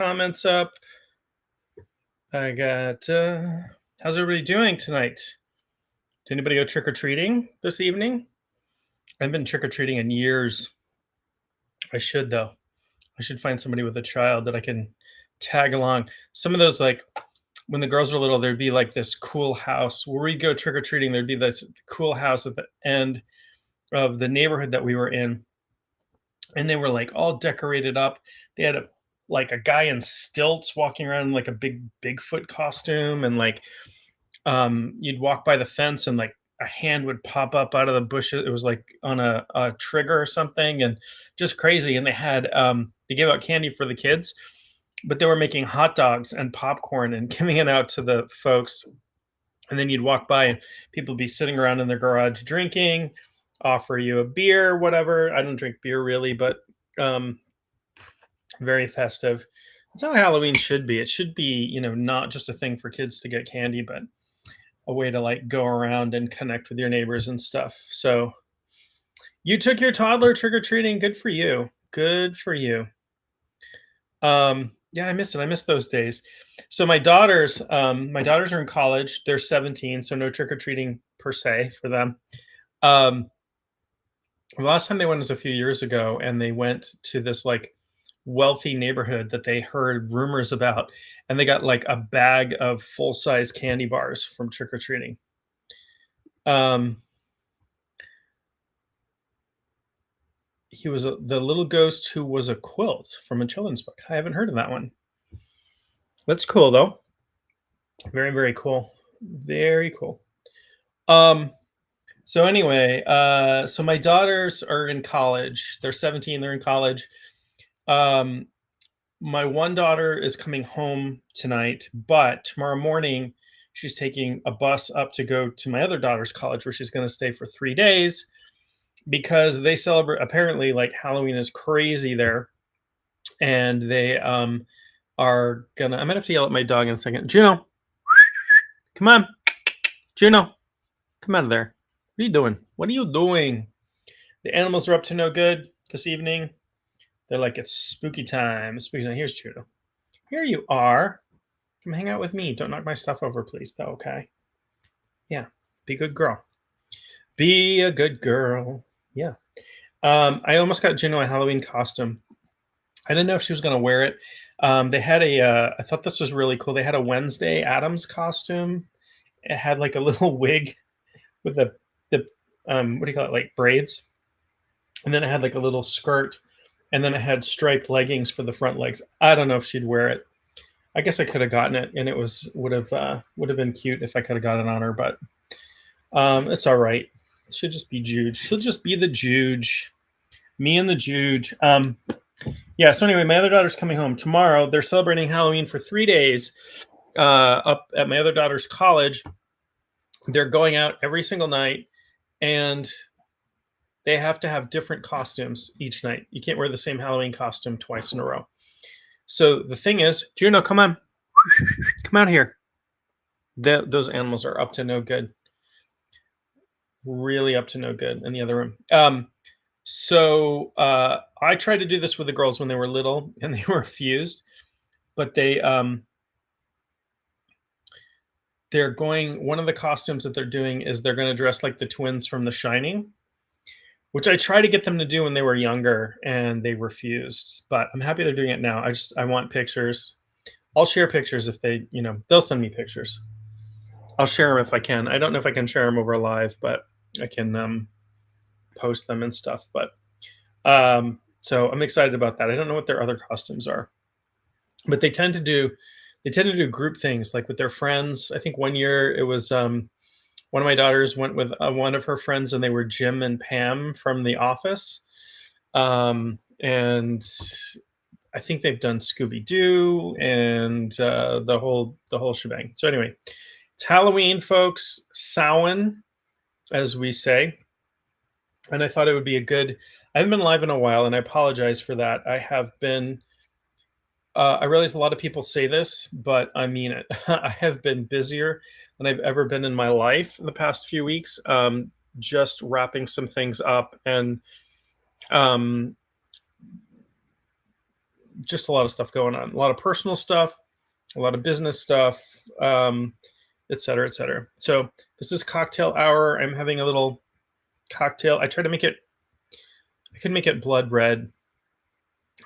Comments up. I got how's everybody doing tonight? Did anybody go trick-or-treating this evening? I haven't been trick-or-treating in years. I should though. I should find somebody with a child that I can tag along. Some of those, like when the girls were little, there'd be like this cool house where we'd go trick-or-treating. There'd be this cool house at the end of the neighborhood that we were in, and they were like all decorated up. They had like a guy in stilts walking around in like a big Bigfoot costume, and like you'd walk by the fence and like a hand would pop up out of the bushes. It was like on a trigger or something, and just crazy. And they gave out candy for the kids, but they were making hot dogs and popcorn and giving it out to the folks. And then you'd walk by and people would be sitting around in their garage drinking, offer you a beer, whatever. I don't drink beer really, but um, very festive. That's how Halloween should be. It should be, not just a thing for kids to get candy, but a way to like go around and connect with your neighbors and stuff. So you took your toddler trick or treating. Good for you. Good for you. Yeah, I miss it. I miss those days. So my daughters are in college. They're 17, so no trick or treating per se for them. Um, the last time they went was a few years ago, and they went to this like wealthy neighborhood that they heard rumors about, and they got like a bag of full size candy bars from trick or treating. Um, he was the little ghost who was a quilt from a children's book. I haven't heard of that one. That's cool though. Very, very cool. Very cool. Um, so anyway, so my daughters are in college. They're 17, they're in college. Um, my one daughter is coming home tonight, but tomorrow morning she's taking a bus up to go to my other daughter's college where she's going to stay for 3 days because they celebrate, apparently like Halloween is crazy there, and they are gonna, I'm gonna have to yell at my dog in a second. Juno, come on. Juno, come out of there. What are you doing? What are you doing? The animals are up to no good this evening. They're like, it's spooky time. Spooky time. Here's Juno. Here you are. Come hang out with me. Don't knock my stuff over, please, though, okay? Yeah. Be a good girl. Be a good girl. Yeah. I almost got Juno a Halloween costume. I didn't know if she was going to wear it. They had I thought this was really cool. They had a Wednesday Addams costume. It had like a little wig with the what do you call it? Like braids. And then it had like a little skirt. And then it had striped leggings for the front legs. I don't know if she'd wear it. I guess I could have gotten it, and it would have been cute if I could have got it on her, but it's all right. She'll just be Juge. She'll just be the Juge. Me and the Juge. Yeah, so anyway, my other daughter's coming home tomorrow. They're celebrating Halloween for 3 days up at my other daughter's college. They're going out every single night, and they have to have different costumes each night. You can't wear the same Halloween costume twice in a row. So the thing is, Juno, come on. Come out here. Those animals are up to no good. Really up to no good in the other room. So I tried to do this with the girls when they were little, and they were refused. But they're going. One of the costumes that they're doing is they're going to dress like the twins from The Shining, which I tried to get them to do when they were younger, and they refused. But I'm happy they're doing it now. I want pictures. I'll share pictures if they'll send me pictures. I'll share them if I can. I don't know if I can share them over live, but I can post them and stuff. But so I'm excited about that. I don't know what their other costumes are, but they tend to do group things like with their friends. I think one year it was one of my daughters went with one of her friends, and they were Jim and Pam from The Office. And I think they've done Scooby-Doo and the whole shebang. So anyway, it's Halloween, folks. Samhain, as we say. And I thought it would be I haven't been live in a while, and I apologize for that. I have been, I realize a lot of people say this, but I mean it. I have been busier than I've ever been in my life in the past few weeks, just wrapping some things up and just a lot of stuff going on, a lot of personal stuff, a lot of business stuff, et cetera, et cetera. So this is cocktail hour. I'm having a little cocktail. I try to make it, I can make it blood red.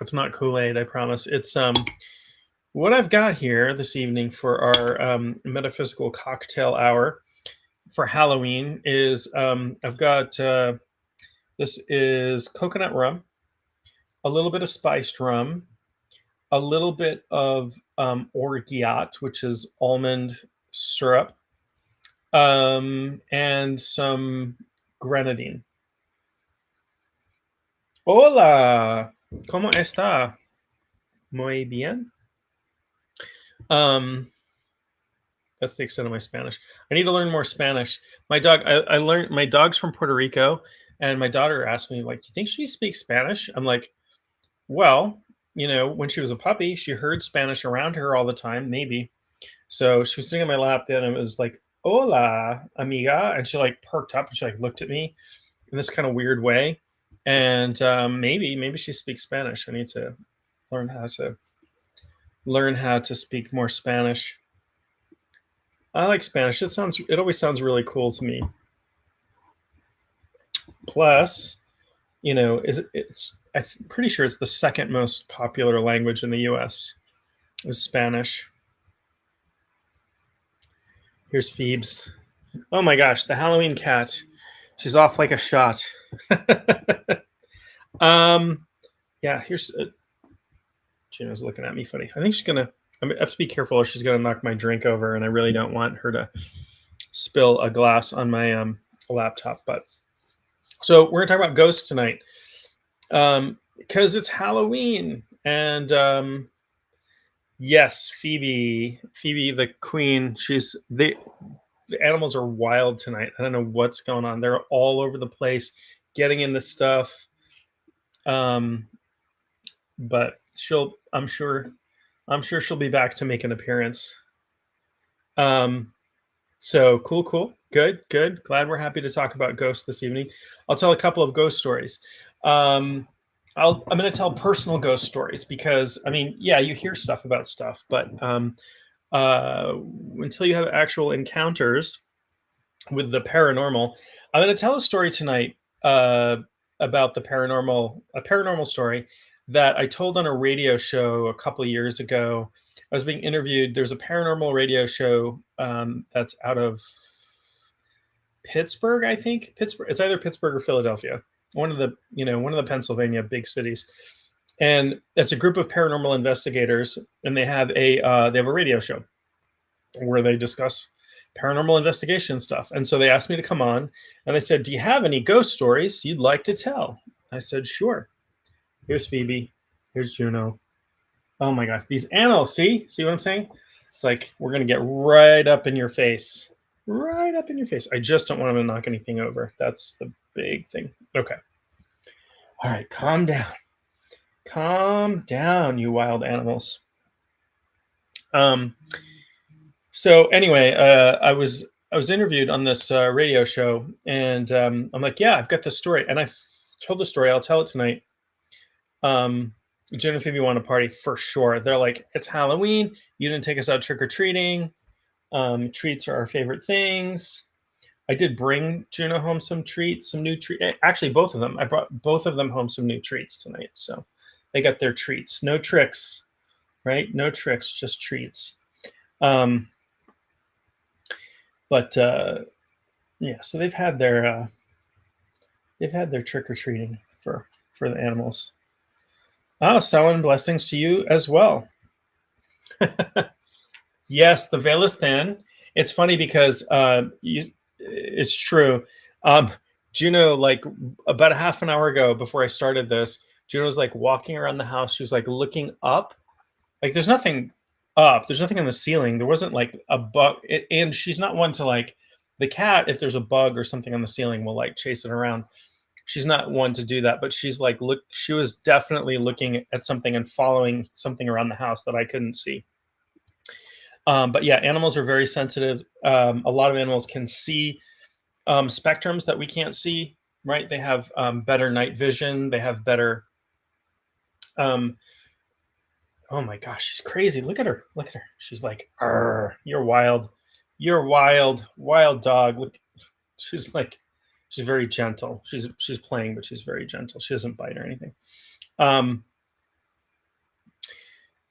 It's not Kool-Aid, I promise. It's what I've got here this evening for our metaphysical cocktail hour for Halloween is I've got this is coconut rum, a little bit of spiced rum, a little bit of orgeat, which is almond syrup, and some grenadine. Hola, ¿cómo está? Muy bien. That's the extent of my Spanish. I need to learn more Spanish. My dog, I learned, my dog's from Puerto Rico, and my daughter asked me, like, do you think she speaks Spanish? I'm like, well, when she was a puppy, she heard Spanish around her all the time, maybe. So she was sitting on my lap then, and it was like, hola, amiga. And she like perked up and she like looked at me in this kind of weird way. And maybe she speaks Spanish. I need to learn how to speak more Spanish. I like Spanish. It always sounds really cool to me. Plus, I'm pretty sure it's the second most popular language in the US is Spanish. Here's Phoebes. Oh my gosh, the Halloween cat. She's off like a shot. Yeah, here's Gina's looking at me funny. I think I have to be careful or she's gonna knock my drink over, and I really don't want her to spill a glass on my laptop. But so we're gonna talk about ghosts tonight. Because it's Halloween, and yes, Phoebe the queen, the animals are wild tonight. I don't know what's going on. They're all over the place getting into stuff. But I'm sure she'll be back to make an appearance. So cool. Good. Glad we're happy to talk about ghosts this evening. I'll tell a couple of ghost stories. I'm going to tell personal ghost stories because, you hear stuff about stuff, but until you have actual encounters with the paranormal, I'm going to tell a story tonight about a paranormal story that I told on a radio show a couple of years ago. I was being interviewed. There's a paranormal radio show that's out of Pittsburgh, I think. Pittsburgh. It's either Pittsburgh or Philadelphia. One of the Pennsylvania big cities, and it's a group of paranormal investigators, and they have a radio show where they discuss paranormal investigation stuff. And so they asked me to come on, and they said, "Do you have any ghost stories you'd like to tell?" I said, "Sure." Here's Phoebe. Here's Juno. Oh my gosh, these animals! See what I'm saying? It's like we're gonna get right up in your face. Right up in your face. I just don't want them to knock anything over. That's the big thing. Okay. All right, calm down. Calm down, you wild animals. So anyway, I was interviewed on this radio show, and I'm like, yeah, I've got this story, and I told the story. I'll tell it tonight. Jen and Phoebe want to party for sure. They're like, it's Halloween. You didn't take us out trick-or-treating. Treats are our favorite things. I did bring Juno home some new treats. Actually, both of them. I brought both of them home some new treats tonight. So they got their treats. No tricks, right? No tricks, just treats. So they've had their trick-or-treating for the animals. Oh, Samhain blessings to you as well. Yes, the veil is thin. It's funny because it's true. Juno, like about a half an hour ago before I started this, Juno was like walking around the house. She was like looking up. Like there's nothing up. There's nothing on the ceiling. There wasn't like a bug. And she's not one to like the cat. If there's a bug or something on the ceiling, will like chase it around. She's not one to do that, but she's like, she was definitely looking at something and following something around the house that I couldn't see. But yeah, animals are very sensitive. A lot of animals can see spectrums that we can't see, right? They have better night vision. They have better Oh my gosh, she's crazy. Look at her. Look at her. She's like, "Arr, you're wild. You're wild. Wild dog." Look, she's like, she's very gentle. She's playing, but she's very gentle. She doesn't bite or anything. Um,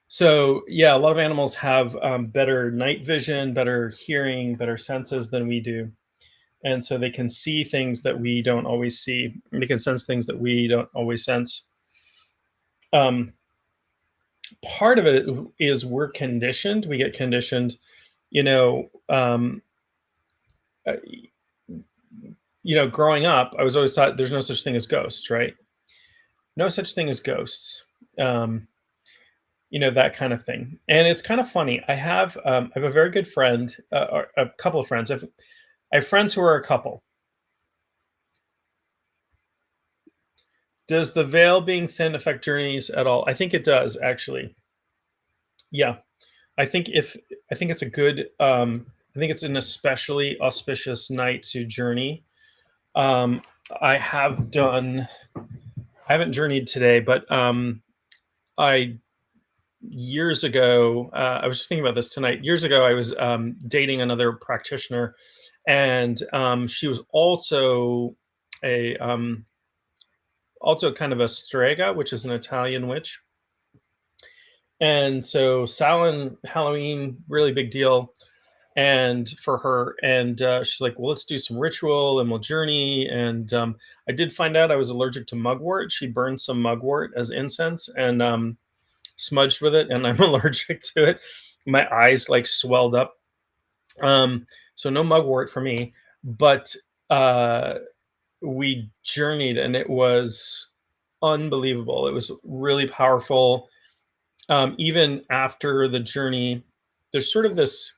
so yeah, a lot of animals have better night vision, better hearing, better senses than we do, and so they can see things that we don't always see. And they can sense things that we don't always sense. Um, Part of it is we're conditioned. We get conditioned, you know. Uh, Growing up, I was always taught there's no such thing as ghosts, right? No such thing as ghosts. Um, that kind of thing. And it's kind of funny. I have a very good friend, or a couple of friends. I have friends who are a couple. Does the veil being thin affect journeys at all? I think it does, actually. Yeah, I think if I think it's a good. I think it's an especially auspicious night to journey. Um, I have done. I haven't journeyed today, but I years ago. I was just thinking about this tonight. Years ago, I was dating another practitioner, and she was a also kind of a strega, which is an Italian witch. And so Samhain, Halloween, really big deal. And for her, and she's like, "Well, let's do some ritual, and we'll journey." And I did find out I was allergic to mugwort. She burned some mugwort as incense and smudged with it, and I'm allergic to it. My eyes like swelled up. So no mugwort for me. But we journeyed, and it was unbelievable. It was really powerful. Even after the journey, there's sort of this.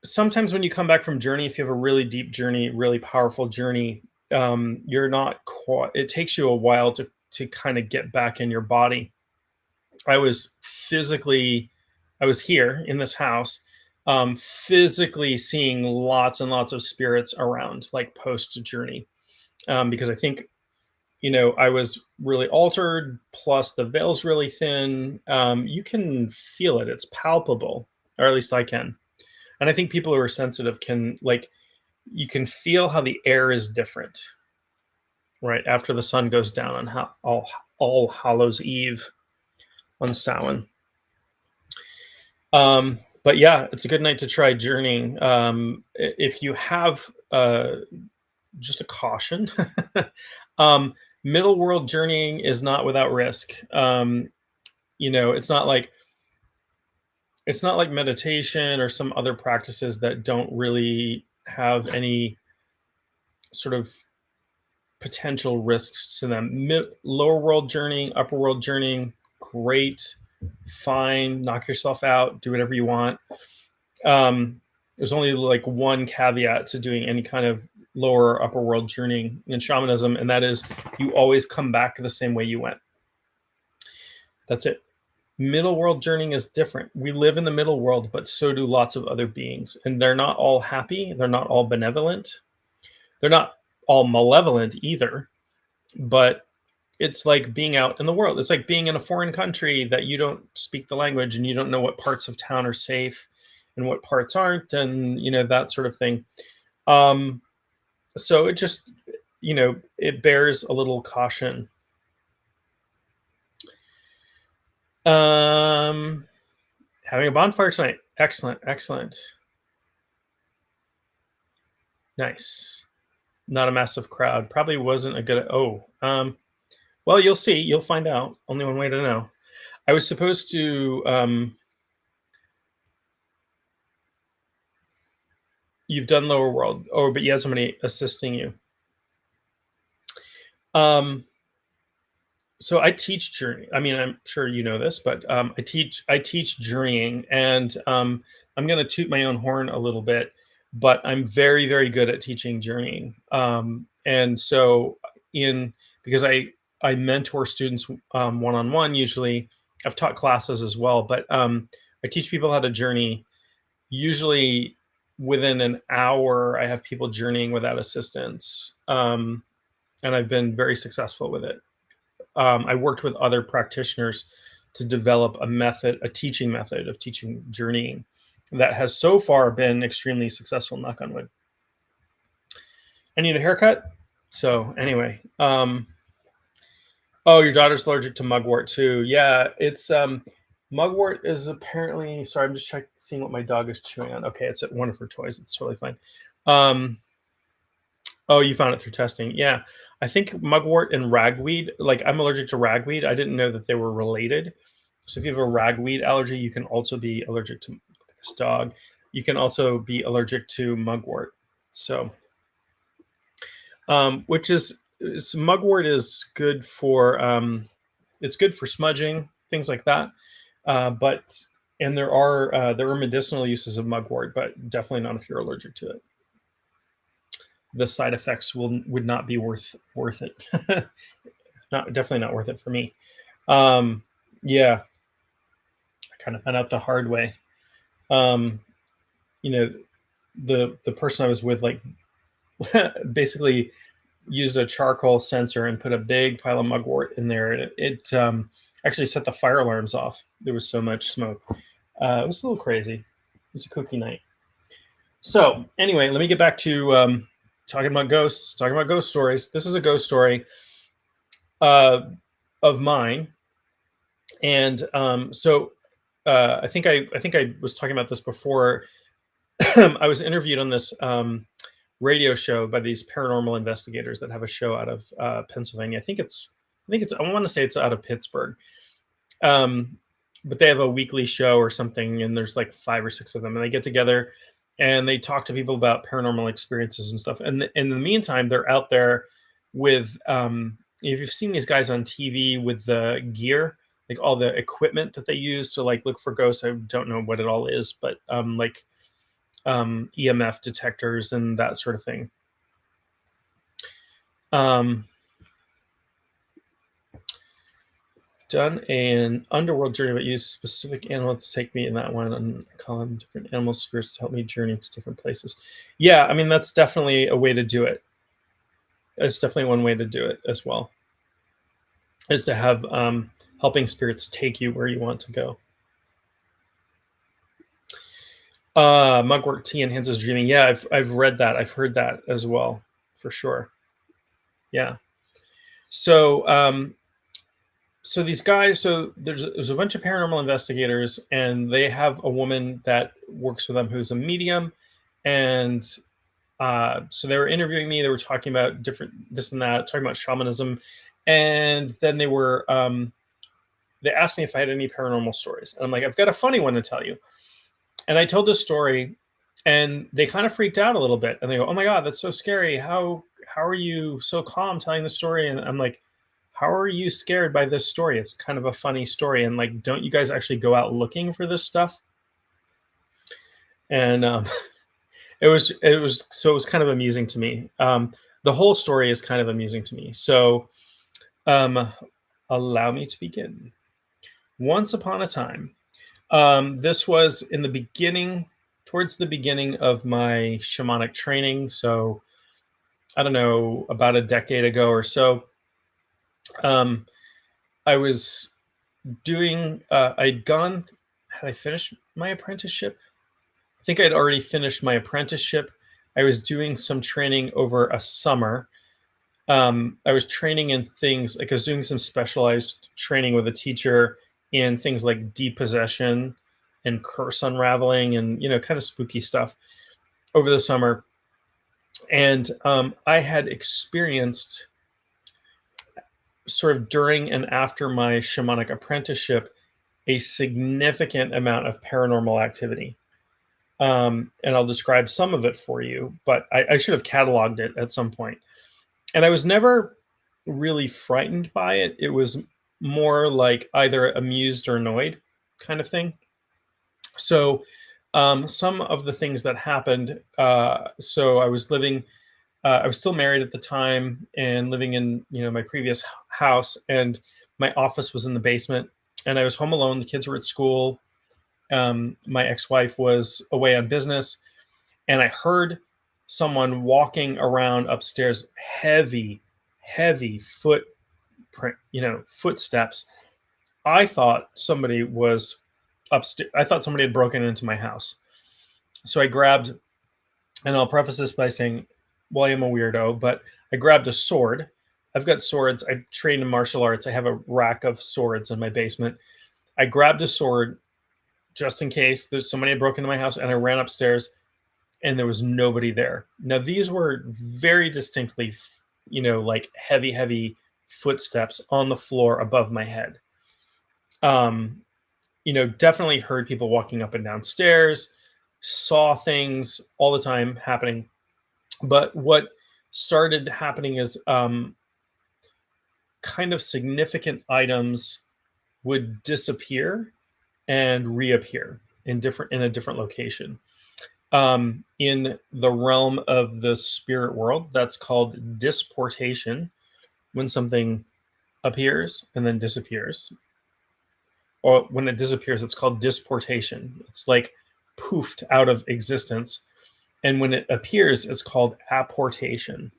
Sometimes when you come back from journey, if you have a really deep journey, really powerful journey, you're not quite. It takes you a while to kind of get back in your body. I was physically, I was here in this house, physically seeing lots and lots of spirits around, like post journey, because I think I was really altered. Plus, the veil's really thin. You can feel it; it's palpable, or at least I can. And I think people who are sensitive can like you can feel how the air is different, right? After the sun goes down on all Hallows Eve on Samhain. But yeah, it's a good night to try journeying. If you have just a caution, um, middle world journeying is not without risk. It's not like meditation or some other practices that don't really have any sort of potential risks to them. Lower world journeying, upper world journeying, great, fine, knock yourself out, do whatever you want. There's only like one caveat to doing any kind of lower or upper world journeying in shamanism, and that is you always come back the same way you went. That's it. Middle world journeying is different. We live in the middle world, but so do lots of other beings, and they're not all happy. They're not all benevolent. They're not all malevolent either, but it's like being out in the world. It's like being in a foreign country that you don't speak the language and you don't know what parts of town are safe and what parts aren't, and that sort of thing. So it just it bears a little caution. Having a bonfire tonight. Excellent, excellent. Nice. Not a massive crowd. Probably wasn't a good. Well, you'll see. You'll find out. Only one way to know. I was supposed to. You've done lower world. Oh, but you have somebody assisting you. So I teach journey. I mean, I'm sure you know this, but I teach journeying, and I'm going to toot my own horn a little bit, but I'm very, very good at teaching journeying. And so because I mentor students one on one usually. I've taught classes as well, but I teach people how to journey. Usually within an hour, I have people journeying without assistance, and I've been very successful with it. I worked with other practitioners to develop a teaching method of teaching journeying that has so far been extremely successful, knock on wood. I need a haircut. So anyway, oh, your daughter's allergic to mugwort too. Yeah, it's mugwort is apparently. Sorry, I'm just seeing what my dog is chewing on. Okay, it's one of her toys. It's totally fine. Oh, you found it through testing. Yeah, I think mugwort and ragweed. Like I'm allergic to ragweed. I didn't know that they were related. So if you have a ragweed allergy, you can also be allergic to this dog. You can also be allergic to mugwort. So, which is mugwort is good for it's good for smudging, things like that. But and there are medicinal uses of mugwort, but definitely not if you're allergic to it. The side effects would not be worth it. Definitely not worth it for me. Yeah, I kind of found out the hard way. You know, the person I was with like basically used a charcoal sensor and put a big pile of mugwort in there, and it actually set the fire alarms off. There was so much smoke. It was a little crazy. It was a cookie night. So anyway, let me get back to talking about ghosts, talking about ghost stories. This is a ghost story of mine, and so I think I was talking about this before. I was interviewed on this radio show by these paranormal investigators that have a show out of Pennsylvania. I want to say it's out of Pittsburgh, but they have a weekly show or something, and there's like 5 or 6 of them, and they get together and they talk to people about paranormal experiences and stuff. And in the meantime, they're out there with if you've seen these guys on TV with the gear, like all the equipment that they use to like look for ghosts. I don't know what it all is, but like EMF detectors and that sort of thing. Done an underworld journey, but use specific animals to take me in that one and call them different animal spirits to help me journey to different places. Yeah, I mean, that's definitely a way to do it. It's definitely one way to do it as well, is to have helping spirits take you where you want to go. Mugwort tea enhances dreaming. Yeah, I've read that. I've heard that as well, for sure. Yeah. So so these guys, so there's a bunch of paranormal investigators, and they have a woman that works with them who's a medium, and so they were interviewing me. They were talking about different this and that, talking about shamanism, and then they asked me if I had any paranormal stories, and I'm like, I've got a funny one to tell you. And I told this story, and they kind of freaked out a little bit, and they go, "Oh my God, that's so scary! How are you so calm telling the story?" And I'm like, how are you scared by this story? It's kind of a funny story. And like, don't you guys actually go out looking for this stuff? And it was kind of amusing to me. The whole story is kind of amusing to me. So allow me to begin. Once upon a time, this was in the beginning, towards the beginning of my shamanic training. So I don't know, about a decade ago or so. I was doing, had I finished my apprenticeship? I think I'd already finished my apprenticeship. I was doing some training over a summer. I was training in things, like I was doing some specialized training with a teacher in things like depossession and curse unraveling and, kind of spooky stuff over the summer. And I had experienced, sort of during and after my shamanic apprenticeship, a significant amount of paranormal activity. And I'll describe some of it for you, but I should have cataloged it at some point. And I was never really frightened by it. It was more like either amused or annoyed kind of thing. So some of the things that happened, so I was still married at the time and living in, my previous house, and my office was in the basement, and I was home alone. The kids were at school. My ex-wife was away on business, and I heard someone walking around upstairs, heavy print, footsteps. I thought somebody was upstairs. I thought somebody had broken into my house. So I grabbed, and I'll preface this by saying, well, I am a weirdo, but I grabbed a sword. I've got swords. I trained in martial arts. I have a rack of swords in my basement. I grabbed a sword just in case there's somebody had broken into my house, and I ran upstairs, and there was nobody there. Now, these were very distinctly, like heavy footsteps on the floor above my head. Definitely heard people walking up and downstairs, saw things all the time happening. But what started happening is kind of significant items would disappear and reappear in a different location. In the realm of the spirit world, that's called disportation, when something appears and then disappears. Or when it disappears, it's called disportation. It's like poofed out of existence. And when it appears, it's called apportation.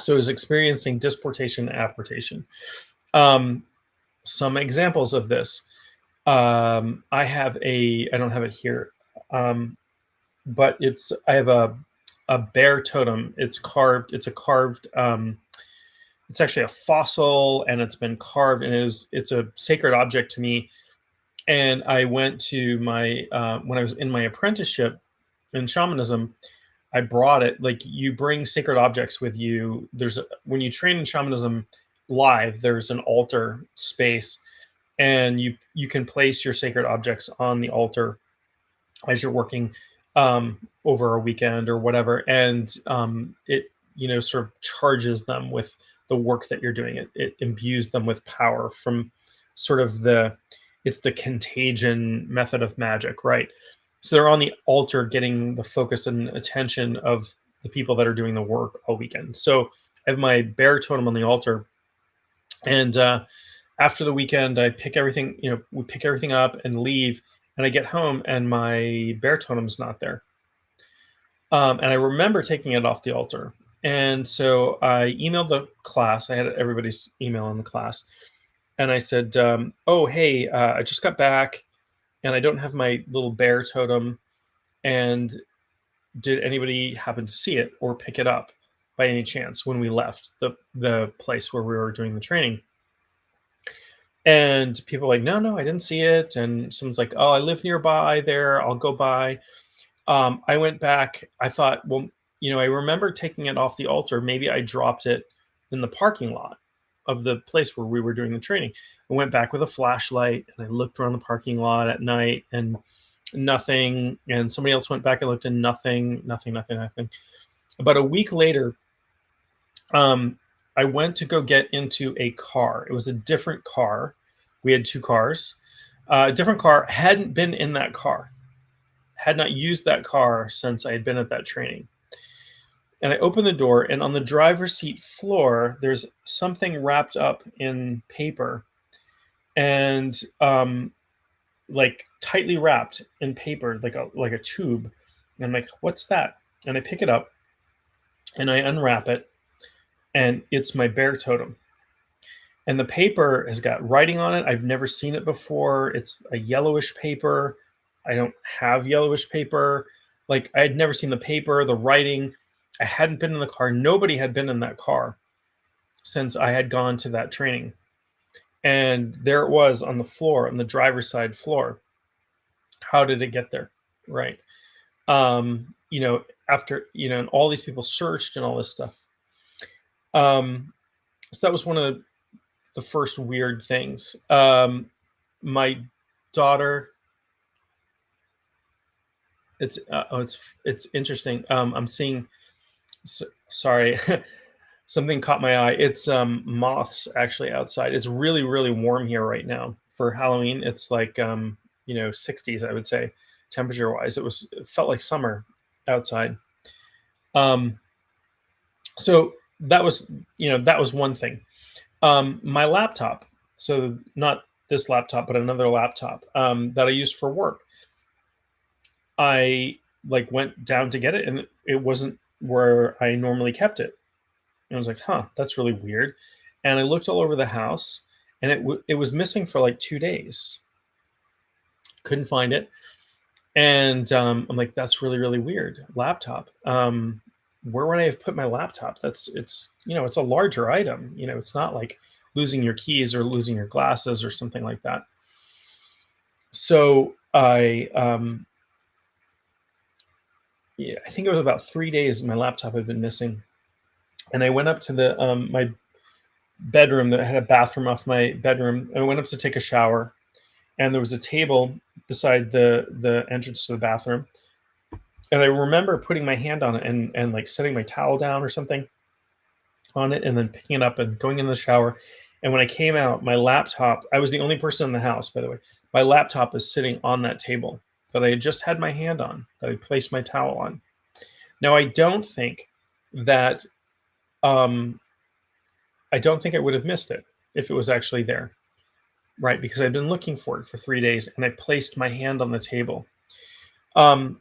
So it's experiencing disportation and apportation. Some examples of this. I don't have it here, but I have a bear totem. It's carved. It's actually a fossil, and it's been carved, and it's a sacred object to me. And I went to my when I was in my apprenticeship in shamanism, I brought it. Like, you bring sacred objects with you. When you train in shamanism live, there's an altar space, and you can place your sacred objects on the altar as you're working over a weekend or whatever, and it sort of charges them with the work that you're doing. It imbues them with power from sort of it's the contagion method of magic, right? So they're on the altar getting the focus and attention of the people that are doing the work all weekend. So I have my bear totem on the altar, and after the weekend, I pick everything, we pick everything up and leave, and I get home and my bear totem's not there. And I remember taking it off the altar. And so I emailed the class. I had everybody's email in the class. And I said, oh, hey, I just got back and I don't have my little bear totem. And did anybody happen to see it or pick it up by any chance when we left the place where we were doing the training? And people were like, no, I didn't see it. And someone's like, oh, I live nearby there. I'll go by. I went back. I thought, well, I remember taking it off the altar. Maybe I dropped it in the parking lot of the place where we were doing the training. I went back with a flashlight and I looked around the parking lot at night and nothing. And somebody else went back and looked and nothing. About a week later, I went to go get into a car. It was a different car. We had two cars. A different car. Hadn't been in that car. Had not used that car since I had been at that training. And I opened the door, and on the driver's seat floor, there's something wrapped up in paper and like tightly wrapped in paper, like a tube. And I'm like, what's that? And I pick it up and I unwrap it, and it's my bear totem. And the paper has got writing on it. I've never seen it before. It's a yellowish paper. I don't have yellowish paper. Like, I had never seen the paper, the writing. I hadn't been in the car. Nobody had been in that car since I had gone to that training. And there it was on the floor, on the driver's side floor. How did it get there? Right. After, and all these people searched and all this stuff. So that was one of the first weird things. My daughter, it's interesting. I'm seeing, sorry, something caught my eye. It's moths actually outside. It's really, really warm here right now for Halloween. It's like 60s, I would say, temperature wise. It felt like summer outside. So that was one thing. My laptop, so not this laptop, but another laptop that I used for work. I went down to get it, and it wasn't where I normally kept it. And I was like, huh, that's really weird. and I looked all over the house, and it was missing for like 2 days. Couldn't find it, and I'm like, that's really really weird. Laptop. Where would I have put my laptop? It's a larger item. It's not like losing your keys or losing your glasses or something like that. So yeah, I think it was about 3 days my laptop had been missing, and I went up to the my bedroom that had a bathroom off my bedroom. I went up to take a shower, and there was a table beside the entrance to the bathroom, and I remember putting my hand on it and like setting my towel down or something on it, and then picking it up and going in the shower. And when I came out, my laptop, I was the only person in the house, by the way. My laptop is sitting on that table that I had just had my hand on, that I placed my towel on. Now, that um, I don't think I would have missed it if it was actually there, right? Because I'd been looking for it for 3 days, and I placed my hand on the table. Um,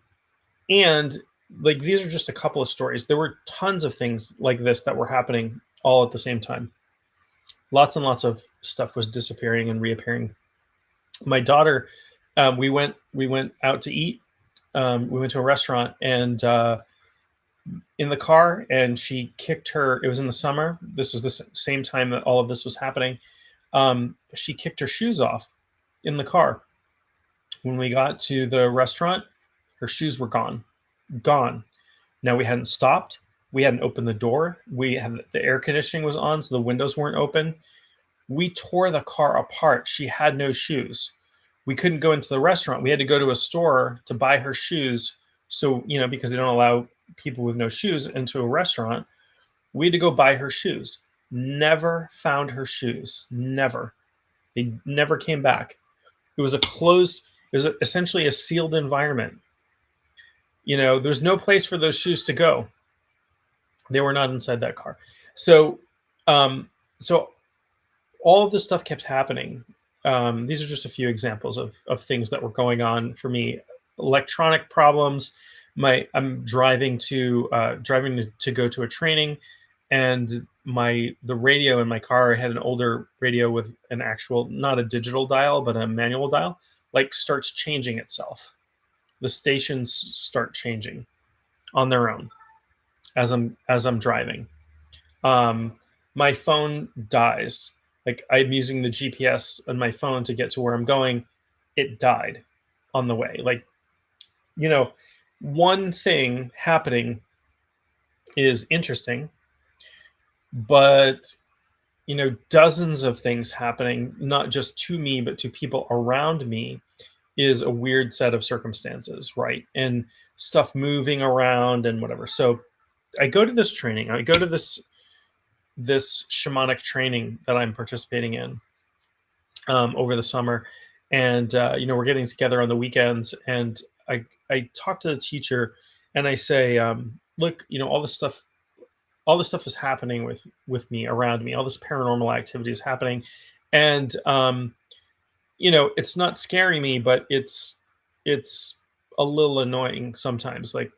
and like, these are just a couple of stories. There were tons of things like this that were happening all at the same time. Lots and lots of stuff was disappearing and reappearing. My daughter, we went out to eat. We went to a restaurant, and in the car, and she kicked her. It was in the summer. This was the same time that all of this was happening. She kicked her shoes off in the car. When we got to the restaurant, her shoes were gone. Gone. Now, we hadn't stopped. We hadn't opened the door. The air conditioning was on, so the windows weren't open. We tore the car apart. She had no shoes. We couldn't go into the restaurant. We had to go to a store to buy her shoes. So, because they don't allow people with no shoes into a restaurant, we had to go buy her shoes. Never found her shoes. Never. They never came back. It was essentially a sealed environment. There's no place for those shoes to go. They were not inside that car. So all of this stuff kept happening. These are just a few examples of things that were going on for me. Electronic problems. I'm driving to go to a training, and the radio in my car, had an older radio with an actual, not a digital dial, but a manual dial, like, starts changing itself. The stations start changing on their own as I'm driving. My phone dies. Like, I'm using the GPS on my phone to get to where I'm going. It died on the way. Like, one thing happening is interesting, but dozens of things happening, not just to me, but to people around me, is a weird set of circumstances, right? And stuff moving around and whatever. So I go to this training. I go to this shamanic training that I'm participating in over the summer, and we're getting together on the weekends. And I talk to the teacher, and I say, look, all this stuff is happening with me, around me. All this paranormal activity is happening, and it's not scaring me, but it's a little annoying sometimes. Like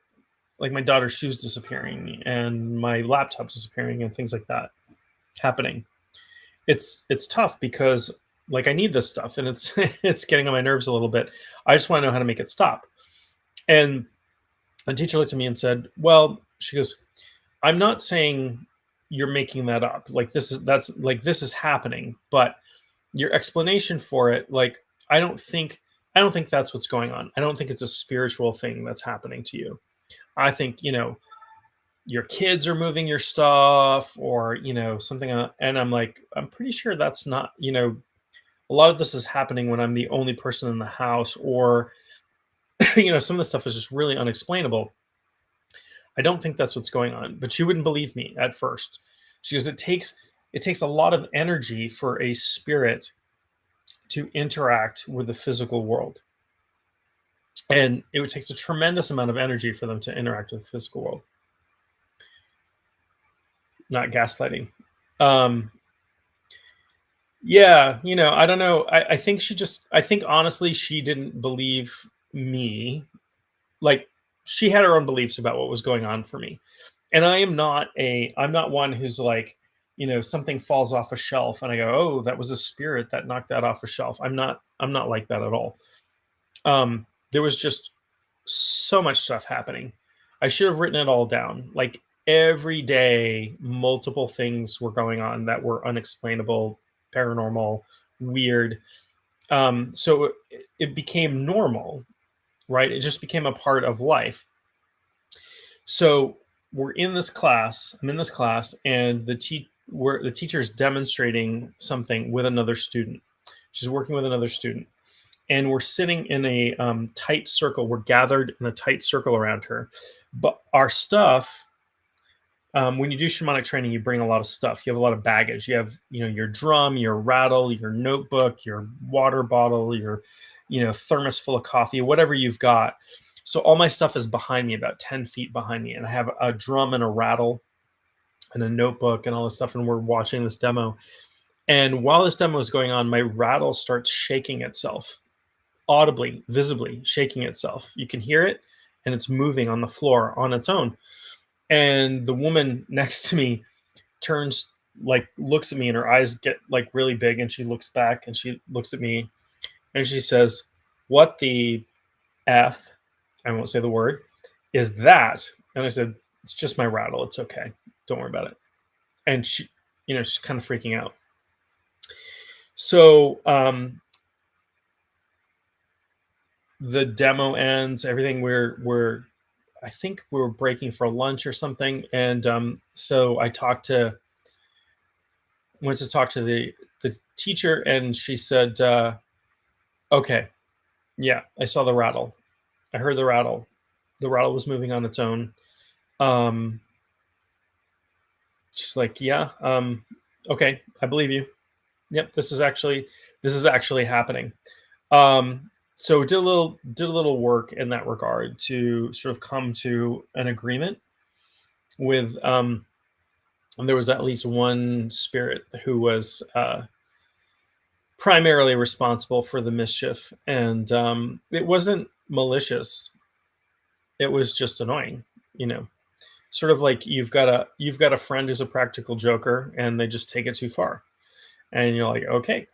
my daughter's shoes disappearing and my laptop disappearing and things like that happening. It's tough because, like, I need this stuff, and it's it's getting on my nerves a little bit. I just want to know how to make it stop. And the teacher looked at me and said, well, she goes, I'm not saying you're making that up. Like, this is happening, but your explanation for it, like, I don't think that's what's going on. I don't think it's a spiritual thing that's happening to you. I think, your kids are moving your stuff, or, something. And I'm like, I'm pretty sure that's not, a lot of this is happening when I'm the only person in the house, or, some of the stuff is just really unexplainable. I don't think that's what's going on. But she wouldn't believe me at first. She goes, it takes a lot of energy for a spirit to interact with the physical world. And it takes a tremendous amount of energy for them to interact with the physical world. Not gaslighting. Yeah, I don't know. I think honestly, she didn't believe me. Like, she had her own beliefs about what was going on for me. And I'm not one who's like, something falls off a shelf and I go, oh, that was a spirit that knocked that off a shelf. I'm not like that at all. There was just so much stuff happening. I should have written it all down. Like every day, multiple things were going on that were unexplainable, paranormal, weird. So it became normal, right? It just became a part of life. So we're in this class. I'm in this class, and the teacher is demonstrating something with another student. She's working with another student, and we're sitting in a tight circle. We're gathered in a tight circle around her, but our stuff. When you do shamanic training, you bring a lot of stuff. You have a lot of baggage. You have, your drum, your rattle, your notebook, your water bottle, your, thermos full of coffee, whatever you've got. So all my stuff is behind me, about 10 feet behind me. And I have a drum and a rattle and a notebook and all this stuff. And we're watching this demo. And while this demo is going on, my rattle starts shaking itself, audibly, visibly shaking itself. You can hear it, and it's moving on the floor on its own. And the woman next to me turns, like, looks at me, and her eyes get like really big, and she looks back and she looks at me and she says, "What the F," I won't say the word, "is that?" And I said, "It's just my rattle. It's okay. Don't worry about it." And she's kind of freaking out. So the demo ends, everything. I think we were breaking for lunch or something. And so I went to talk to the teacher, and she said, okay, yeah, I saw the rattle. I heard the rattle. The rattle was moving on its own. She's like, yeah, okay, I believe you. Yep, this is actually happening. So did a little work in that regard to sort of come to an agreement with, and there was at least one spirit who was primarily responsible for the mischief, and it wasn't malicious. It was just annoying, sort of like you've got a friend who's a practical joker, and they just take it too far, and you're like, okay,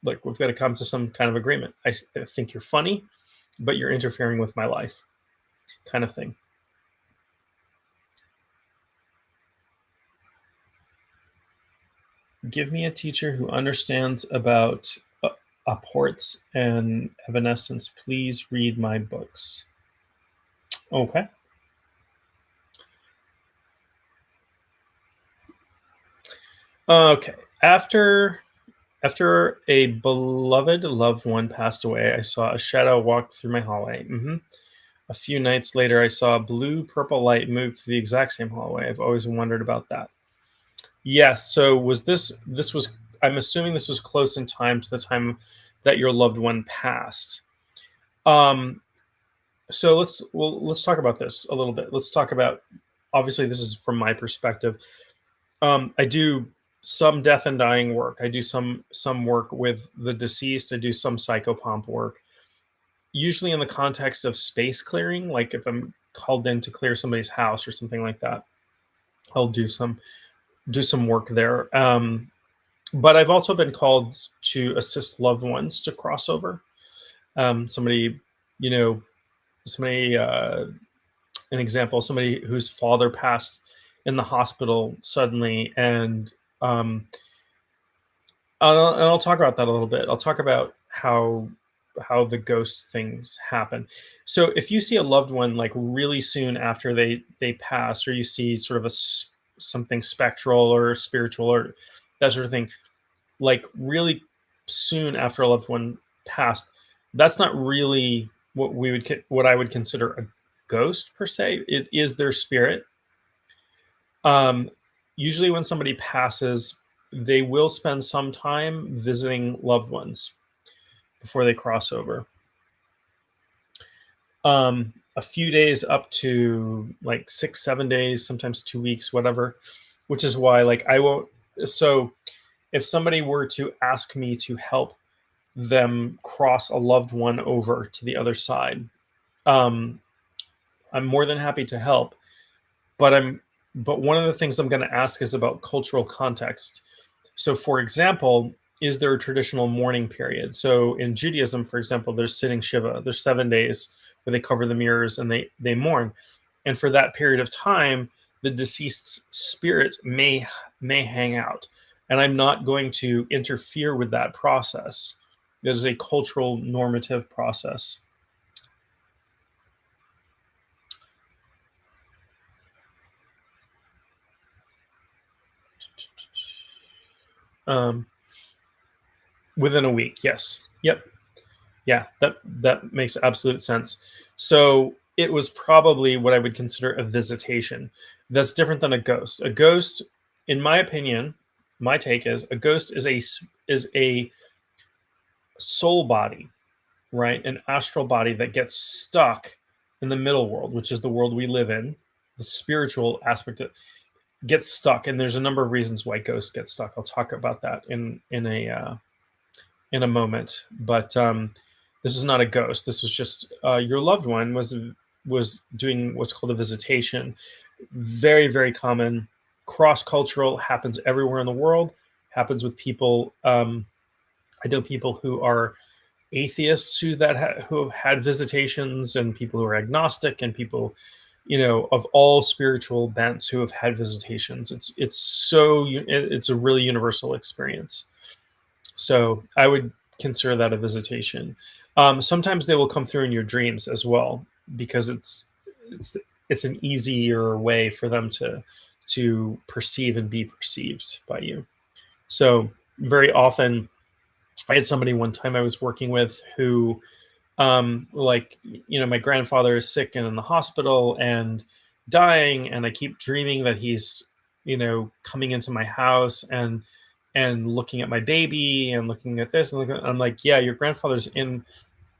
look, we've got to come to some kind of agreement. I think you're funny, but you're interfering with my life, kind of thing. Give me a teacher who understands about apports and evanescence. Please read my books. Okay. Okay. After a beloved loved one passed away, I saw a shadow walk through my hallway. A few nights later, I saw a blue-purple light move through the exact same hallway. I've always wondered about that. Yes. So this was, I'm assuming this was close in time to the time that your loved one passed. So let's talk about this a little bit. Let's talk about, obviously this is from my perspective. I do some death and dying work. I do some work with the deceased. I do some psychopomp work, usually in the context of space clearing. Like if I'm called in to clear somebody's house or something like that, I'll do some work there. But I've also been called to assist loved ones to cross over. Somebody, an example, somebody whose father passed in the hospital suddenly, and I'll talk about that a little bit. I'll talk about how the ghost things happen. So if you see a loved one like really soon after they pass, or you see sort of something spectral or spiritual or that sort of thing, like really soon after a loved one passed, that's not really what I would consider a ghost per se. It is their spirit. Usually when somebody passes, they will spend some time visiting loved ones before they cross over. A few days up to like 6-7 days, sometimes 2 weeks, whatever, which is why like I won't. So if somebody were to ask me to help them cross a loved one over to the other side, I'm more than happy to help, but I'm But one of the things I'm going to ask is about cultural context. So, for example, is there a traditional mourning period? So, in Judaism, for example, there's sitting Shiva. There's 7 days where they cover the mirrors and they mourn. And for that period of time, the deceased's spirit may hang out. And I'm not going to interfere with that process. It is a cultural normative process. Um, within a week, yes. Yep. Yeah, that makes absolute sense. So it was probably what I would consider a visitation. That's different than a ghost. A ghost, in my opinion, my take is a ghost is a soul body, right? An astral body that gets stuck in the middle world, which is the world we live in. The spiritual aspect of, gets stuck, and there's a number of reasons why ghosts get stuck. I'll talk about that in a moment. But this is not a ghost. This was just your loved one was doing what's called a visitation. Very, very common, cross cultural, happens everywhere in the world. Happens with people. I know people who are atheists who have had visitations, and people who are agnostic, and people, of all spiritual bents who have had visitations. It's a really universal experience. So I would consider that a visitation. Sometimes they will come through in your dreams as well, because it's it's an easier way for them to perceive and be perceived by you. So very often, I had somebody one time I was working with who, my grandfather is sick and in the hospital and dying, and I keep dreaming that he's, coming into my house and looking at my baby and looking at this, and I'm like, yeah, your grandfather's in.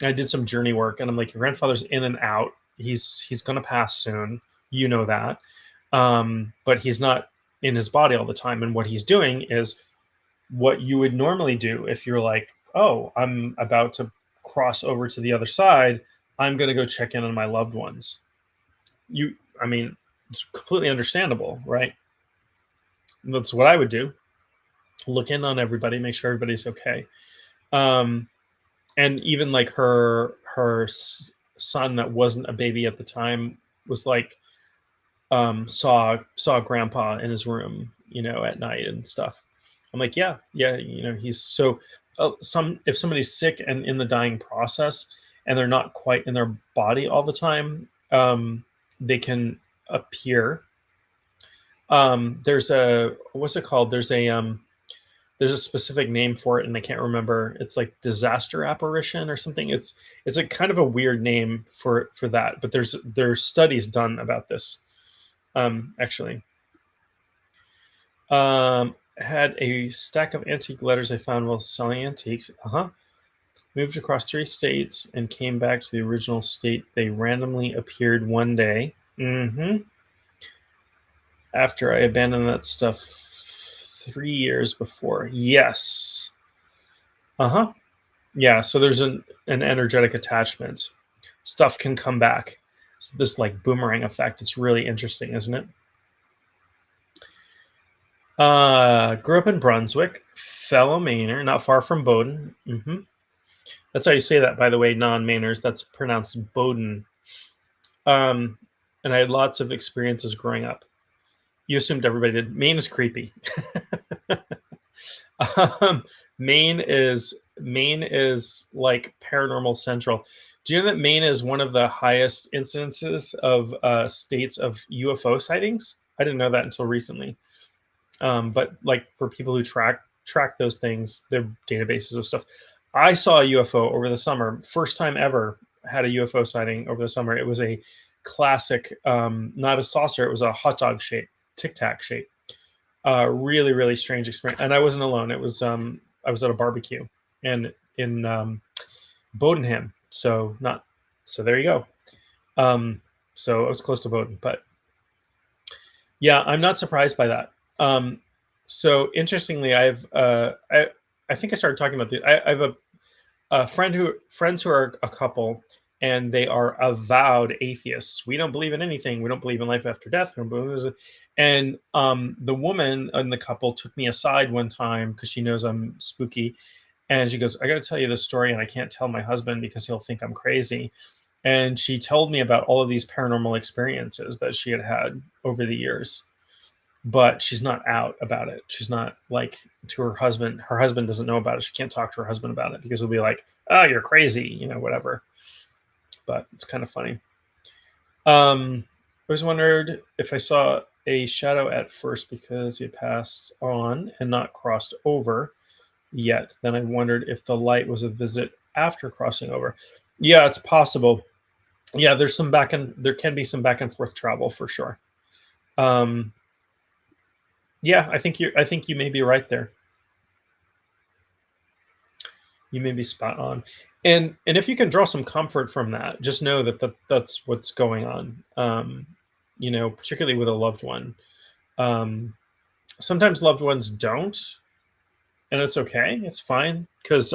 I did some journey work, and I'm like, your grandfather's in and out. He's gonna pass soon. You know that, but he's not in his body all the time. And what he's doing is what you would normally do if you're like, oh, I'm about to cross over to the other side. I'm gonna go check in on my loved ones. I mean, it's completely understandable, right? That's what I would do. Look in on everybody, make sure everybody's okay. Um, and even like her son that wasn't a baby at the time was like, saw grandpa in his room, at night and stuff. I'm like, yeah, yeah, he's so. If somebody's sick and in the dying process, and they're not quite in their body all the time, they can appear. There's a what's it called? There's a specific name for it, and I can't remember. It's like disaster apparition or something. It's a kind of a weird name for that, but there's studies done about this. Actually, had a stack of antique letters I found while selling antiques. Moved across 3 states and came back to the original state. They randomly appeared one day. After I abandoned that stuff 3 years before. Yes. Yeah, so there's an energetic attachment. Stuff can come back. It's this like boomerang effect. It's really interesting, isn't it? Grew up in Brunswick, fellow Mainer, not far from Bowden. That's how you say that, by the way, non-Mainers. That's pronounced Bowden. And I had lots of experiences growing up. You assumed everybody did. Maine is creepy. Maine is like paranormal central. Do you know that Maine is one of the highest incidences of states of UFO sightings? I didn't know that until recently. But like for people who track those things, their databases of stuff. I saw a UFO over the summer. First time ever had a UFO sighting over the summer. It was a classic, not a saucer. It was a hot dog shape, Tic Tac shape. Really, really strange experience. And I wasn't alone. It was I was at a barbecue and in Bodenham. So there you go. So I was close to Bowden, but yeah, I'm not surprised by that. So interestingly, I think I started talking about this. I have a friends who are a couple, and they are avowed atheists. We don't believe in anything. We don't believe in life after death. And the woman in the couple took me aside one time because she knows I'm spooky, and she goes, "I got to tell you this story, and I can't tell my husband because he'll think I'm crazy." And she told me about all of these paranormal experiences that she had had over the years, but she's not out about it. She's not like to her husband. Her husband doesn't know about it. She can't talk to her husband about it because he'll be like, "Oh, you're crazy," whatever. But it's kind of funny. I always wondered if I saw a shadow at first because he had passed on and not crossed over yet. Then I wondered if the light was a visit after crossing over. Yeah, it's possible. Yeah, there can be some back and forth travel for sure. Um, yeah, I think you may be right there. You may be spot on. And if you can draw some comfort from that, just know that that's what's going on. Particularly with a loved one. Um, Sometimes loved ones don't, and it's okay. It's fine because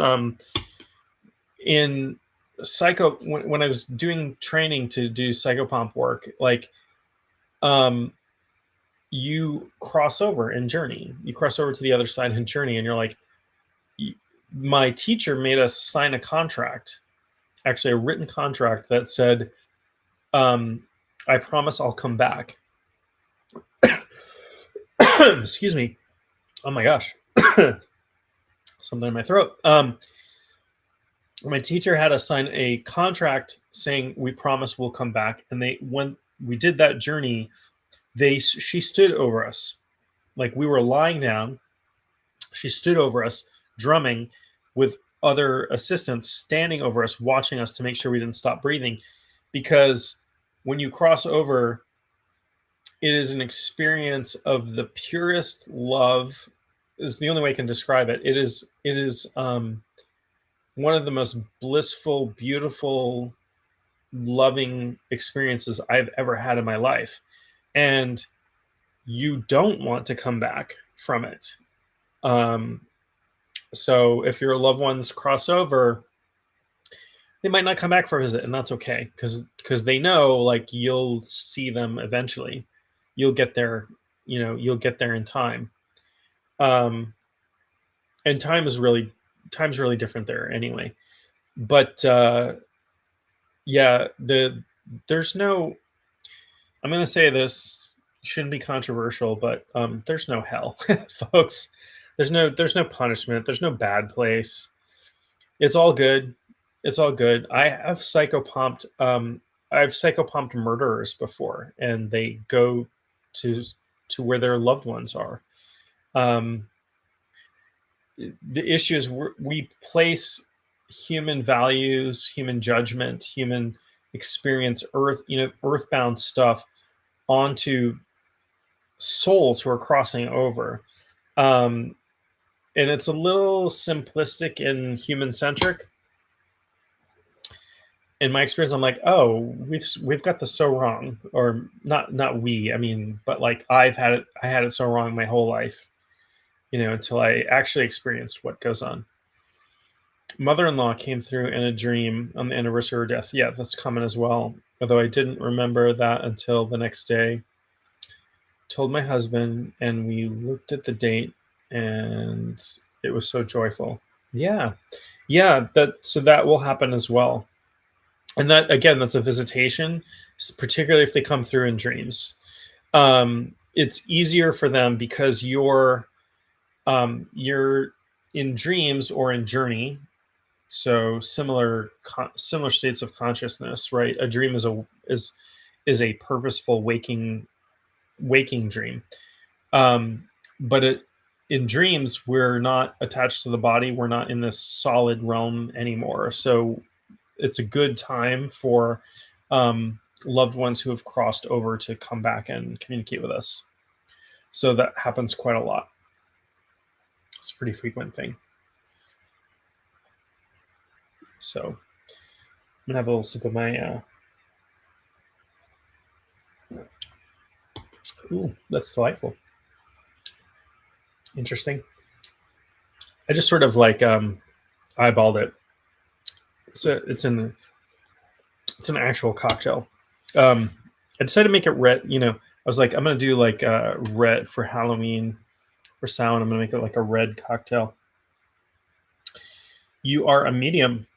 in when I was doing training to do psychopomp work, like um, you cross over in journey. You cross over to the other side in journey, and you're like, my teacher made us sign a contract, actually a written contract that said, "I promise I'll come back." Excuse me. Oh my gosh. Something in my throat. My teacher had us sign a contract saying we promise we'll come back. And when we did that journey, she stood over us. Like we were lying down. She stood over us, drumming with other assistants standing over us, watching us to make sure we didn't stop breathing. Because when you cross over, it is an experience of the purest love, is the only way I can describe it. It is one of the most blissful, beautiful, loving experiences I've ever had in my life. And you don't want to come back from it. So if your loved ones cross over, they might not come back for a visit, and that's okay because they know like you'll see them eventually. You'll get there, you'll get there in time. Um, and time's really different there anyway. But yeah, there's no. I'm going to say this shouldn't be controversial, but there's no hell, folks. There's no punishment. There's no bad place. It's all good. It's all good. I've psychopumped murderers before, and they go to where their loved ones are. Um, the issue is we place human values, human judgment, human experience, earthbound stuff onto souls who are crossing over. And it's a little simplistic and human centric. In my experience, I'm like, oh, we've got this so wrong, or not we. I mean, but like I had it so wrong my whole life, until I actually experienced what goes on. Mother-in-law came through in a dream on the anniversary of her death. Yeah, that's common as well. Although I didn't remember that until the next day. Told my husband, and we looked at the date, and it was so joyful. Yeah, yeah. That will happen as well. And that again, that's a visitation, particularly if they come through in dreams. It's easier for them because you're in dreams or in journey, so similar states of consciousness, right? A dream is a purposeful waking dream, but in dreams we're not attached to the body, we're not in this solid realm anymore, so it's a good time for loved ones who have crossed over to come back and communicate with us. So that happens quite a lot. It's a pretty frequent thing. So I'm gonna have a little sip of my ooh, that's delightful. Interesting. I just sort of like eyeballed it. It's an actual cocktail. I decided to make it red. was like, I'm gonna do like red for Halloween for Samhain. I'm gonna make it like a red cocktail. You are a medium.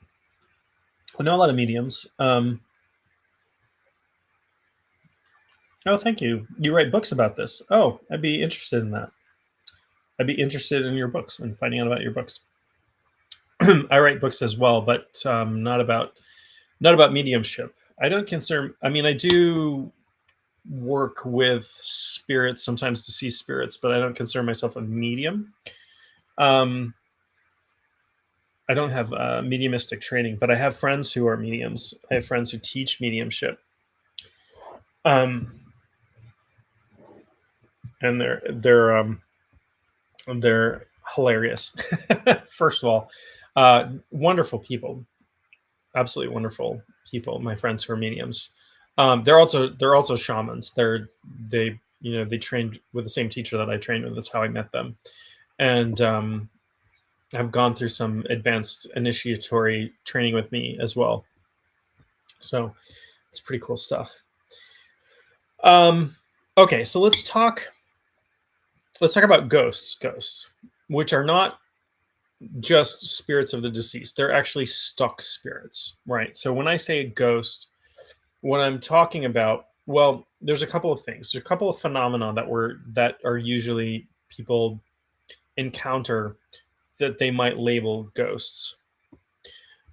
I know a lot of mediums. Oh, thank you. You write books about this. Oh, I'd be interested in that. I'd be interested in your books and finding out about your books. I write books as well, but not about mediumship. I don't consider. I mean, I do work with spirits sometimes to see spirits, but I don't consider myself a medium. Um, I don't have mediumistic training, but I have friends who are mediums. I have friends who teach mediumship, um, and they're hilarious. First of all, wonderful people, absolutely wonderful people. My friends who are mediums, they're also shamans. They trained with the same teacher that I trained with. That's how I met them, and have gone through some advanced initiatory training with me as well. So it's pretty cool stuff. Okay, so let's talk about ghosts, which are not just spirits of the deceased. They're actually stuck spirits, right? So when I say a ghost, what I'm talking about, well, there's a couple of things. There's a couple of phenomena that are usually people encounter that they might label ghosts.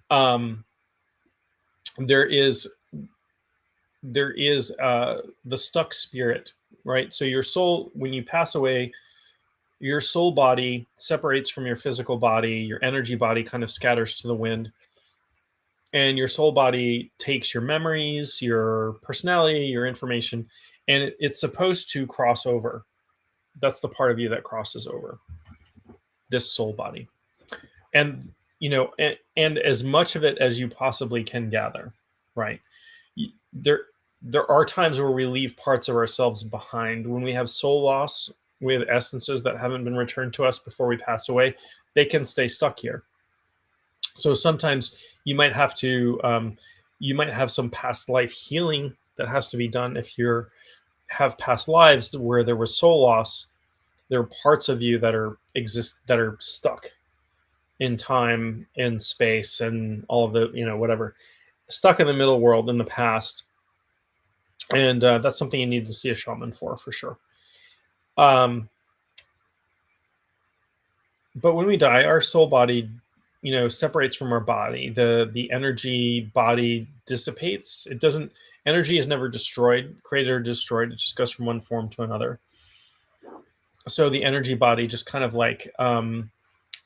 There is the stuck spirit, right? So your soul, when you pass away, your soul body separates from your physical body. Your energy body kind of scatters to the wind, and your soul body takes your memories, your personality, your information, and it's supposed to cross over. That's the part of you that crosses over this soul body, and and as much of it as you possibly can gather, right? There are times where we leave parts of ourselves behind. When we have soul loss, we have essences that haven't been returned to us before we pass away. They can stay stuck here. So sometimes you might have some past life healing that has to be done. If you have past lives where there was soul loss, there are parts of you that are stuck in time, in space, and all of the whatever, stuck in the middle world in the past. And that's something you need to see a shaman for sure. But when we die, our soul body, separates from our body. The energy body dissipates. It doesn't. Energy is never destroyed, created or destroyed. It just goes from one form to another. So the energy body just kind of like,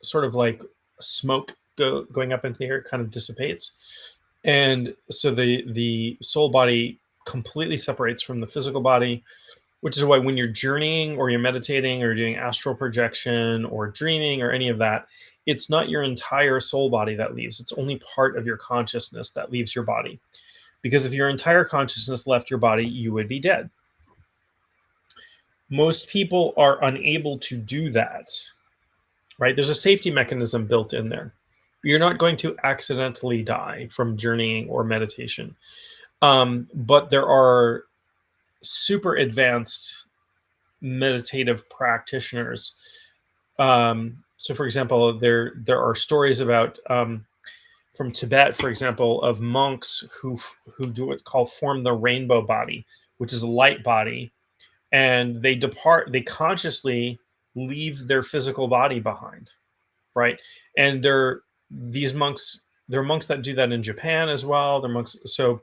sort of like smoke going up into the air, kind of dissipates, and so the soul body completely separates from the physical body, which is why when you're journeying or you're meditating or doing astral projection or dreaming or any of that, it's not your entire soul body that leaves. It's only part of your consciousness that leaves your body. Because if your entire consciousness left your body, you would be dead. Most people are unable to do that, right? There's a safety mechanism built in there. You're not going to accidentally die from journeying or meditation. But there are super advanced meditative practitioners. So, for example, there are stories about from Tibet, for example, of monks who do what's called form the rainbow body, which is a light body, and they consciously leave their physical body behind, right? And there are monks that do that in Japan as well. They're monks, so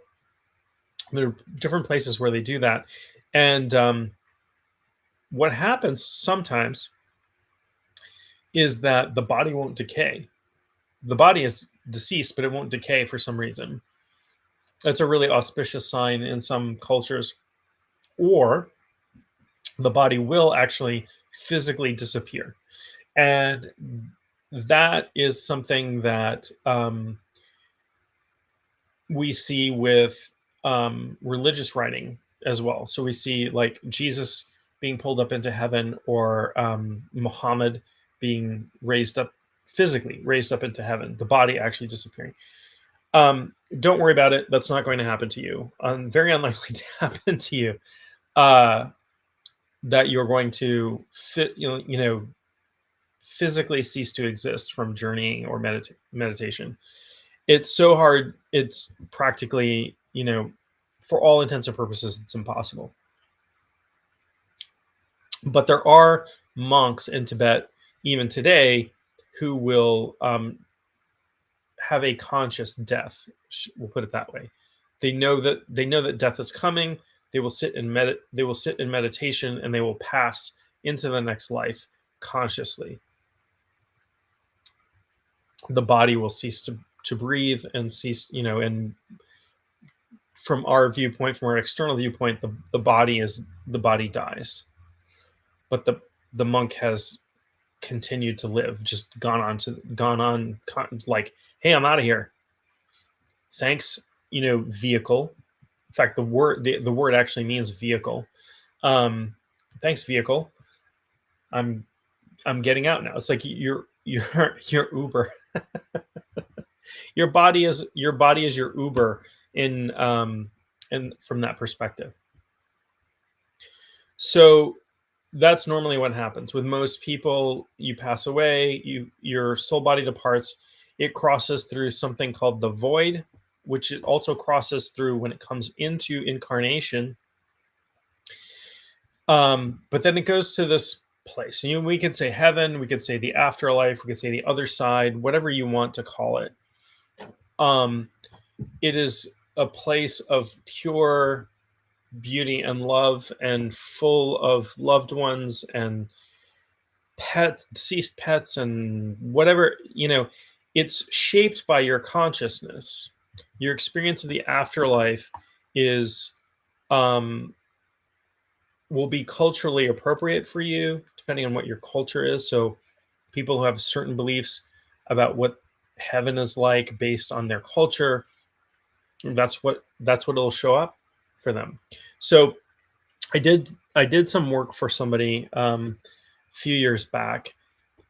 there are different places where they do that. And what happens sometimes is that the body won't decay. The body is deceased, but it won't decay for some reason. That's a really auspicious sign in some cultures. Or the body will actually physically disappear. And that is something that we see with religious writing as well. So we see like Jesus being pulled up into heaven, or Muhammad being physically raised up into heaven, the body actually disappearing. Don't worry about it. That's not going to happen to you. Very unlikely to happen to you. uh, that you're going to physically cease to exist from journeying or meditation. It's so hard. It's practically, for all intents and purposes, it's impossible. But there are monks in Tibet, even today, who will have a conscious death. We'll put it that way. They know that death is coming. They will sit in meditation, and they will pass into the next life consciously. The body will cease to breathe and cease, and from our viewpoint, from our external viewpoint, the body dies, but the monk has continued to live, just gone on, like, hey, I'm out of here. Thanks, vehicle. In fact, the word actually means vehicle. Thanks, vehicle. I'm I'm getting out now. It's like your Uber. Your body is your Uber in from that perspective. So that's normally what happens with most people. You pass away, your soul body departs. It crosses through something called the void, which it also crosses through when it comes into incarnation. But then it goes to this place. We could say heaven, we could say the afterlife, we could say the other side, whatever you want to call it. um it is a place of pure beauty and love, and full of loved ones and deceased pets, and whatever. It's shaped by your consciousness. Your experience of the afterlife is um will be culturally appropriate for you, depending on what your culture is. So people who have certain beliefs about what heaven is like based on their culture, that's what it'll show up for them. So I did some work for somebody a few years back.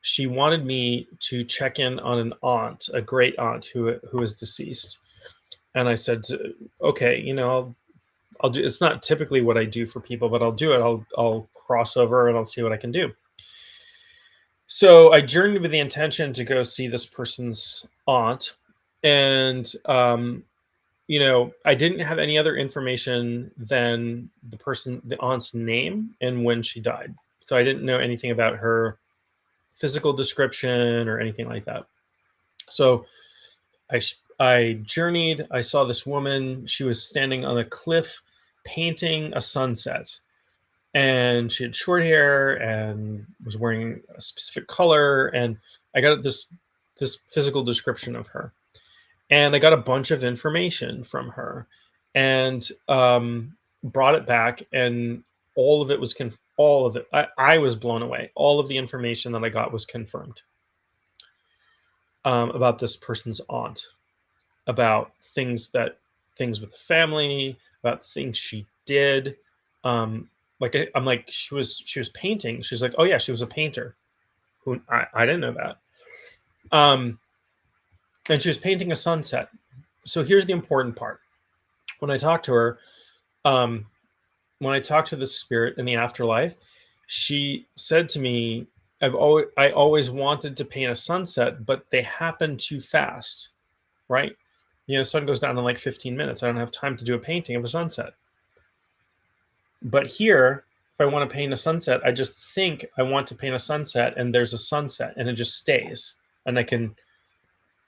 She wanted me to check in on an aunt, a great aunt who is deceased. And I said, okay, I'll do. It's not typically what I do for people, but I'll do it. I'll cross over and I'll see what I can do. So I journeyed with the intention to go see this person's aunt, and I didn't have any other information than the aunt's name and when she died. So I didn't know anything about her physical description or anything like that. So I journeyed. I saw this woman. She was standing on a cliff painting a sunset, and she had short hair and was wearing a specific color. And I got this physical description of her, and I got a bunch of information from her, and brought it back, and all of it was all of it. I was blown away. All of the information that I got was confirmed about this person's aunt, about things with the family, about things she did. I'm like, she was painting. She's like, oh yeah, she was a painter. Who I didn't know that. And she was painting a sunset. So here's the important part. When I talked to her, um, when I talked to the spirit in the afterlife, she said to me, I always wanted to paint a sunset, but they happen too fast, right? The sun goes down in like 15 minutes. I don't have time to do a painting of a sunset. But here, if I want to paint a sunset, I just think I want to paint a sunset, and there's a sunset, and it just stays, and I can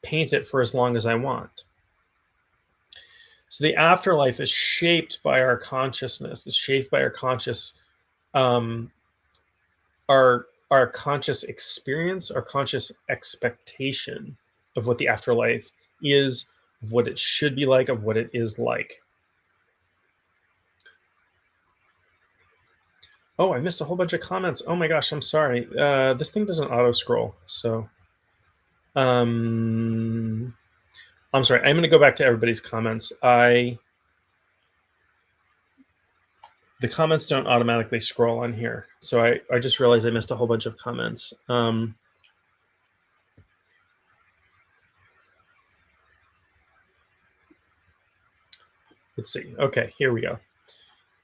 paint it for as long as I want. So the afterlife is shaped by our consciousness. It's shaped by our um, our conscious experience, our conscious expectation of what the afterlife is, of what it should be like, of what it is like. Oh, I missed a whole bunch of comments. Oh my gosh, I'm sorry. This thing doesn't auto scroll, so I'm sorry. I'm going to go back to everybody's comments. The comments don't automatically scroll on here, so I just realized I missed a whole bunch of comments. Let's see. Okay, here we go.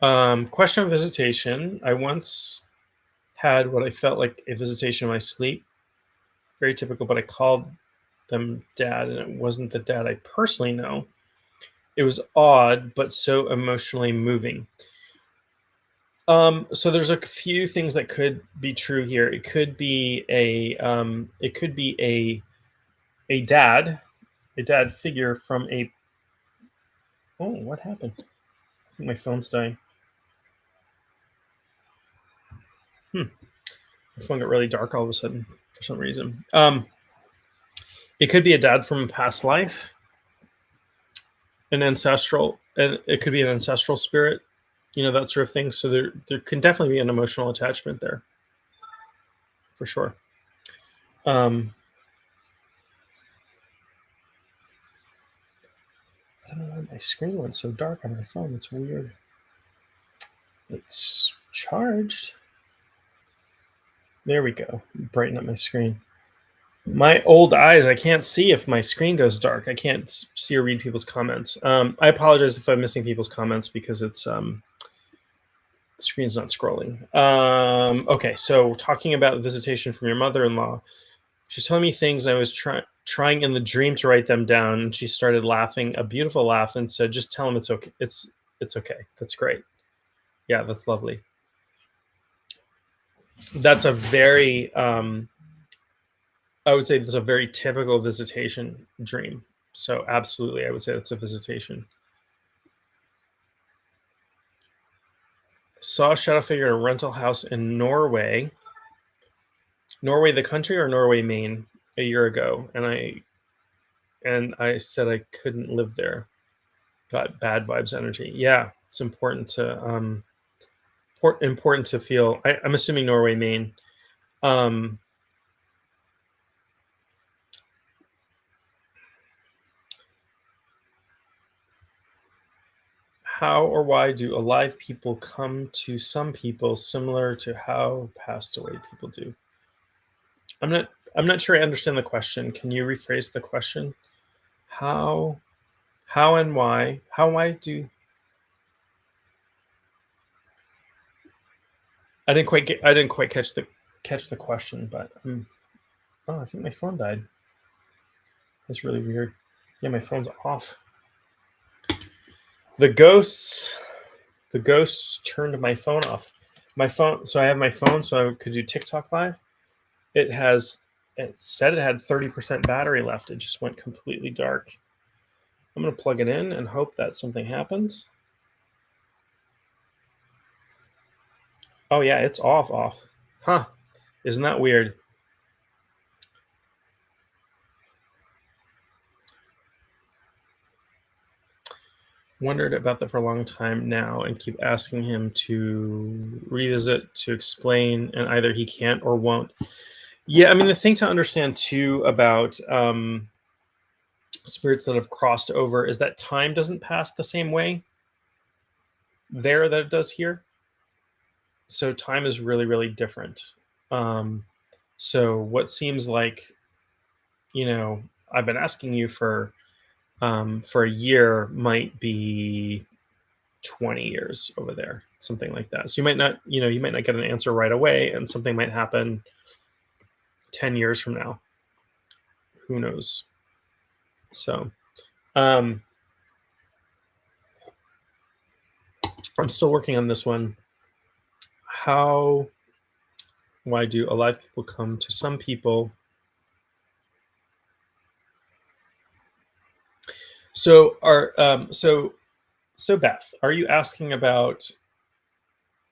Question on visitation. I once had what I felt like a visitation in my sleep. Very typical, but I called them dad, and it wasn't the dad I personally know. It was odd, but so emotionally moving. So there's a few things that could be true here. It could be a dad figure from a. Oh, what happened? I think my phone's dying. My phone got really dark all of a sudden for some reason. It could be a dad from a past life, an ancestral, and it could be an ancestral spirit, that sort of thing. So there can definitely be an emotional attachment there, for sure. Um, I don't know why my screen went so dark on my phone. It's weird. It's charged. There we go. Brighten up my screen. My old eyes, I can't see if my screen goes dark. I can't see or read people's comments. I apologize if I'm missing people's comments because it's the screen's not scrolling. Okay, so talking about visitation from your mother-in-law, she's telling me things. I was trying in the dream to write them down, and she started laughing, a beautiful laugh, and said, "Just tell him it's okay. It's okay. That's great. Yeah, that's lovely." That's a very I would say that's a very typical visitation dream. So absolutely, I would say that's a visitation. Saw a shadow figure in a rental house in Norway, the country, or Norway, Maine, a year ago, and I said I couldn't live there. Got bad vibes energy. Yeah, it's important to feel. I'm assuming Norway, Maine. Um, how or why do alive people come to some people similar to how passed away people do? I'm not sure I understand the question. Can you rephrase the question? How and why? Why do I didn't quite catch the question, but oh, I think my phone died. That's really weird. Yeah, my phone's off. The ghosts turned my phone off. My phone, so I have my phone so I could do TikTok live. It said it had 30% battery left. It just went completely dark. I'm going to plug it in and hope that something happens. Oh yeah, it's off. Huh. Isn't that weird? Wondered about that for a long time now and keep asking him to revisit, to explain, and either he can't or won't. Yeah, I mean, the thing to understand too about spirits that have crossed over is that time doesn't pass the same way there that it does here. So time is really, really different. Um, so what seems like, I've been asking you for a year might be 20 years over there, something like that. So you might not get an answer right away, and something might happen 10 years from now. Who knows? So, um, I'm still working on this one. Why do alive people come to some people? So Beth, are you asking about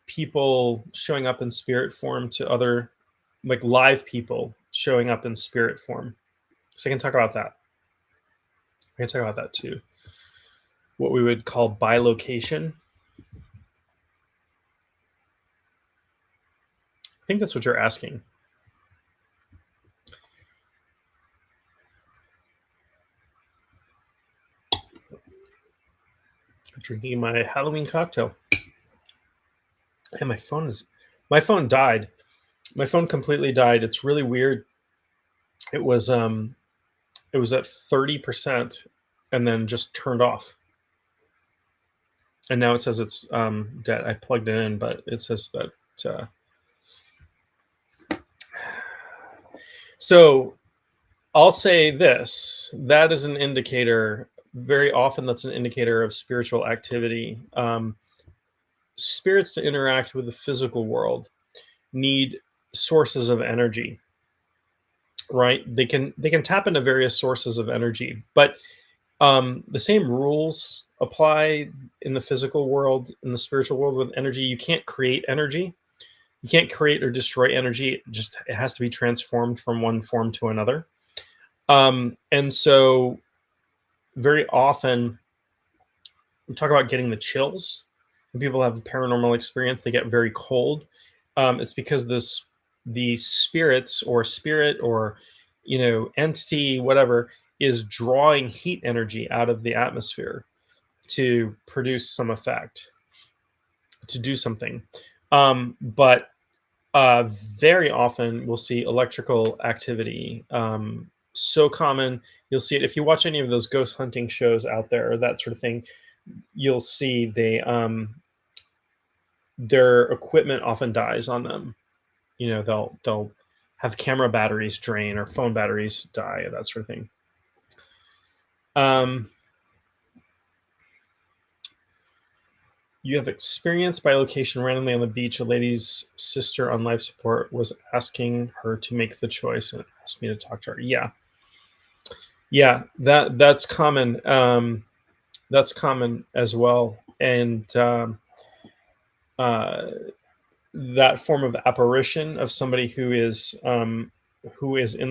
people showing up in spirit form to other, like live people showing up in spirit form? So I can talk about that. I can talk about that too. What we would call bilocation. I think that's what you're asking. Drinking my Halloween cocktail. And my phone died. My phone completely died. It's really weird. It was at 30% and then just turned off. And now it says it's dead. I plugged it in, but it says that. So I'll say this: that is an indicator. Very often, that's an indicator of spiritual activity. Spirits to interact with the physical world need sources of energy, right? They can tap into various sources of energy, but the same rules apply in the physical world, in the spiritual world with energy. You can't create energy. You can't create or destroy energy. It has to be transformed from one form to another. And so very often we talk about getting the chills. When people have a paranormal experience, they get very cold. It's because the spirits or spirit or entity, whatever, is drawing heat energy out of the atmosphere to produce some effect, to do something. But very often we'll see electrical activity. So common, you'll see it if you watch any of those ghost hunting shows out there or that sort of thing. You'll see their equipment often dies on them. They'll have camera batteries drain or phone batteries die, that sort of thing. You have experienced by location randomly on the beach. A lady's sister on life support was asking her to make the choice and asked me to talk to her. Yeah, that's common. That's common as well, and that form of apparition of somebody who is in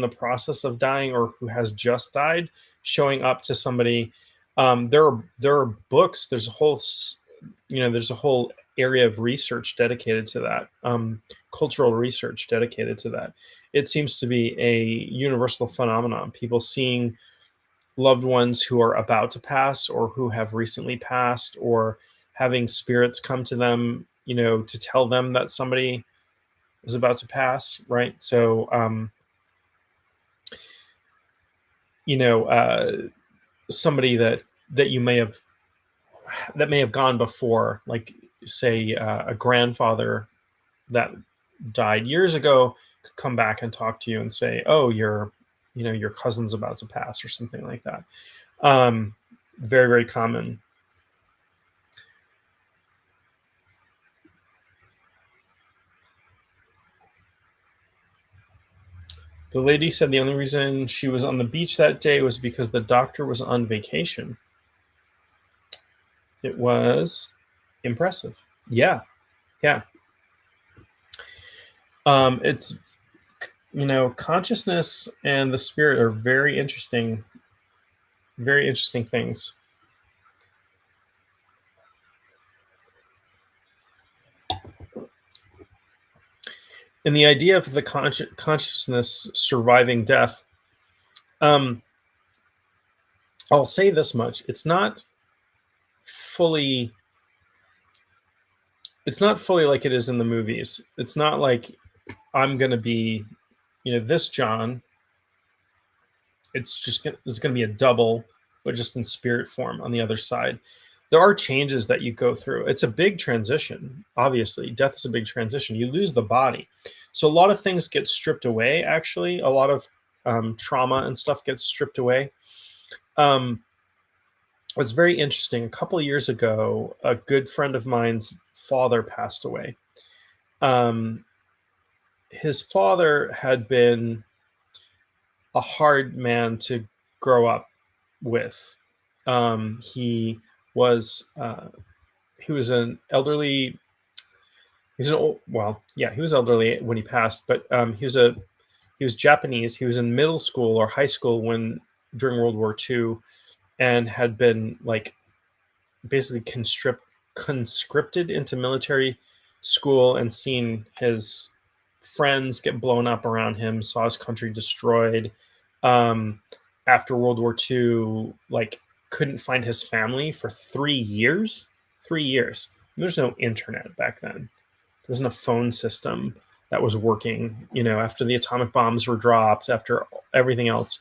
the process of dying or who has just died, showing up to somebody. There are books. There's a whole area of research dedicated to that, cultural research dedicated to that. It seems to be a universal phenomenon. People seeing loved ones who are about to pass or who have recently passed, or having spirits come to them, to tell them that somebody is about to pass, right? So, somebody that you may have gone before, like say a grandfather that died years ago, could come back and talk to you and say, "Oh, your cousin's about to pass," or something like that. Very, very common. The lady said the only reason she was on the beach that day was because the doctor was on vacation. It was impressive. Yeah, yeah. It's consciousness and the spirit are very interesting things. And the idea of the consciousness surviving death, um, I'll say this much: fully it's not fully like it is in the movies. It's not like I'm going to be, this John. It's going to be a double, but just in spirit form on the other side. There are changes that you go through. It's a big transition. Obviously, death is a big transition. You lose the body, so a lot of things get stripped away. Actually, a lot of trauma and stuff gets stripped away. It's very interesting. A couple of years ago, a good friend of mine's father passed away. His father had been a hard man to grow up with. He was an elderly. He was an old. Well, yeah, he was elderly when he passed, but he was Japanese. He was in middle school or high school during World War II, and had been like basically conscripted into military school and seen his friends get blown up around him, saw his country destroyed. After World War II, like couldn't find his family for 3 years. 3 years. There's no internet back then. There wasn't a phone system that was working, after the atomic bombs were dropped, after everything else,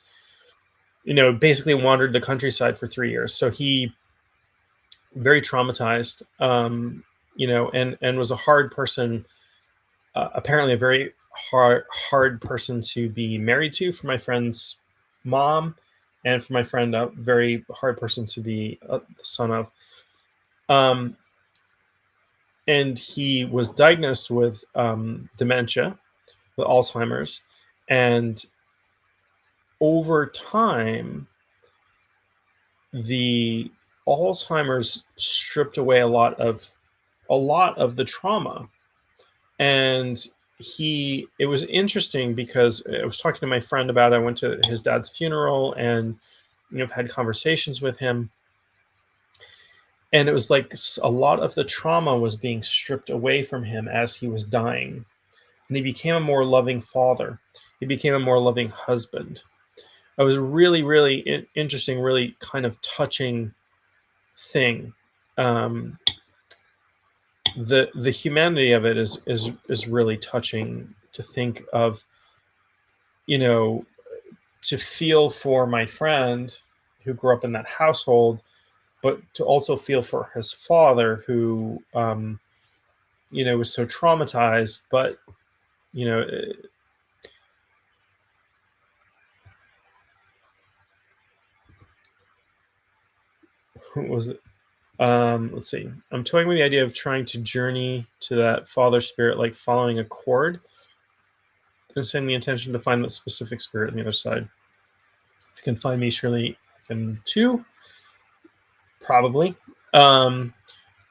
basically wandered the countryside for 3 years. So he very traumatized, and was a hard person, apparently a very hard person to be married to for my friend's mom, and for my friend, a very hard person to be the son of. Um, and he was diagnosed with dementia, with Alzheimer's, and over time, the Alzheimer's stripped away a lot of the trauma. And it was interesting because I was talking to my friend about it. I went to his dad's funeral, and I've had conversations with him, and it was like a lot of the trauma was being stripped away from him as he was dying, and he became a more loving father. He became a more loving husband. It was really, really interesting, really kind of touching thing. Um, the humanity of it is really touching to think of, you know, to feel for my friend who grew up in that household, but to also feel for his father who, was so traumatized. But you know, what was it? Let's see. I'm toying with the idea of trying to journey to that father spirit, like following a cord, and setting the intention to find that specific spirit on the other side. If you can find me, surely I can too. Probably. Um,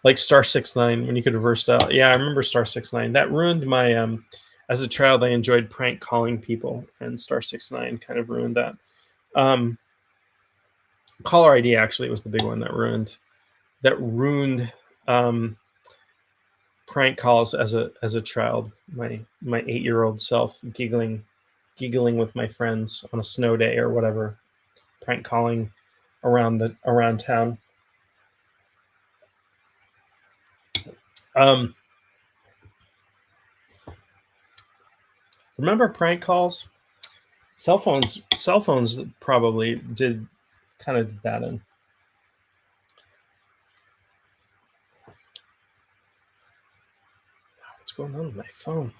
like Star 69 when you could reverse dial. Yeah, I remember Star 69. That ruined my as a child I enjoyed prank calling people, and Star 69 kind of ruined that. Um Caller ID actually was the big one that ruined um prank calls as a child. My 8-year-old self giggling with my friends on a snow day or whatever, prank calling around town. Um Remember prank calls? Cell phones probably did that in. What's going on with my phone?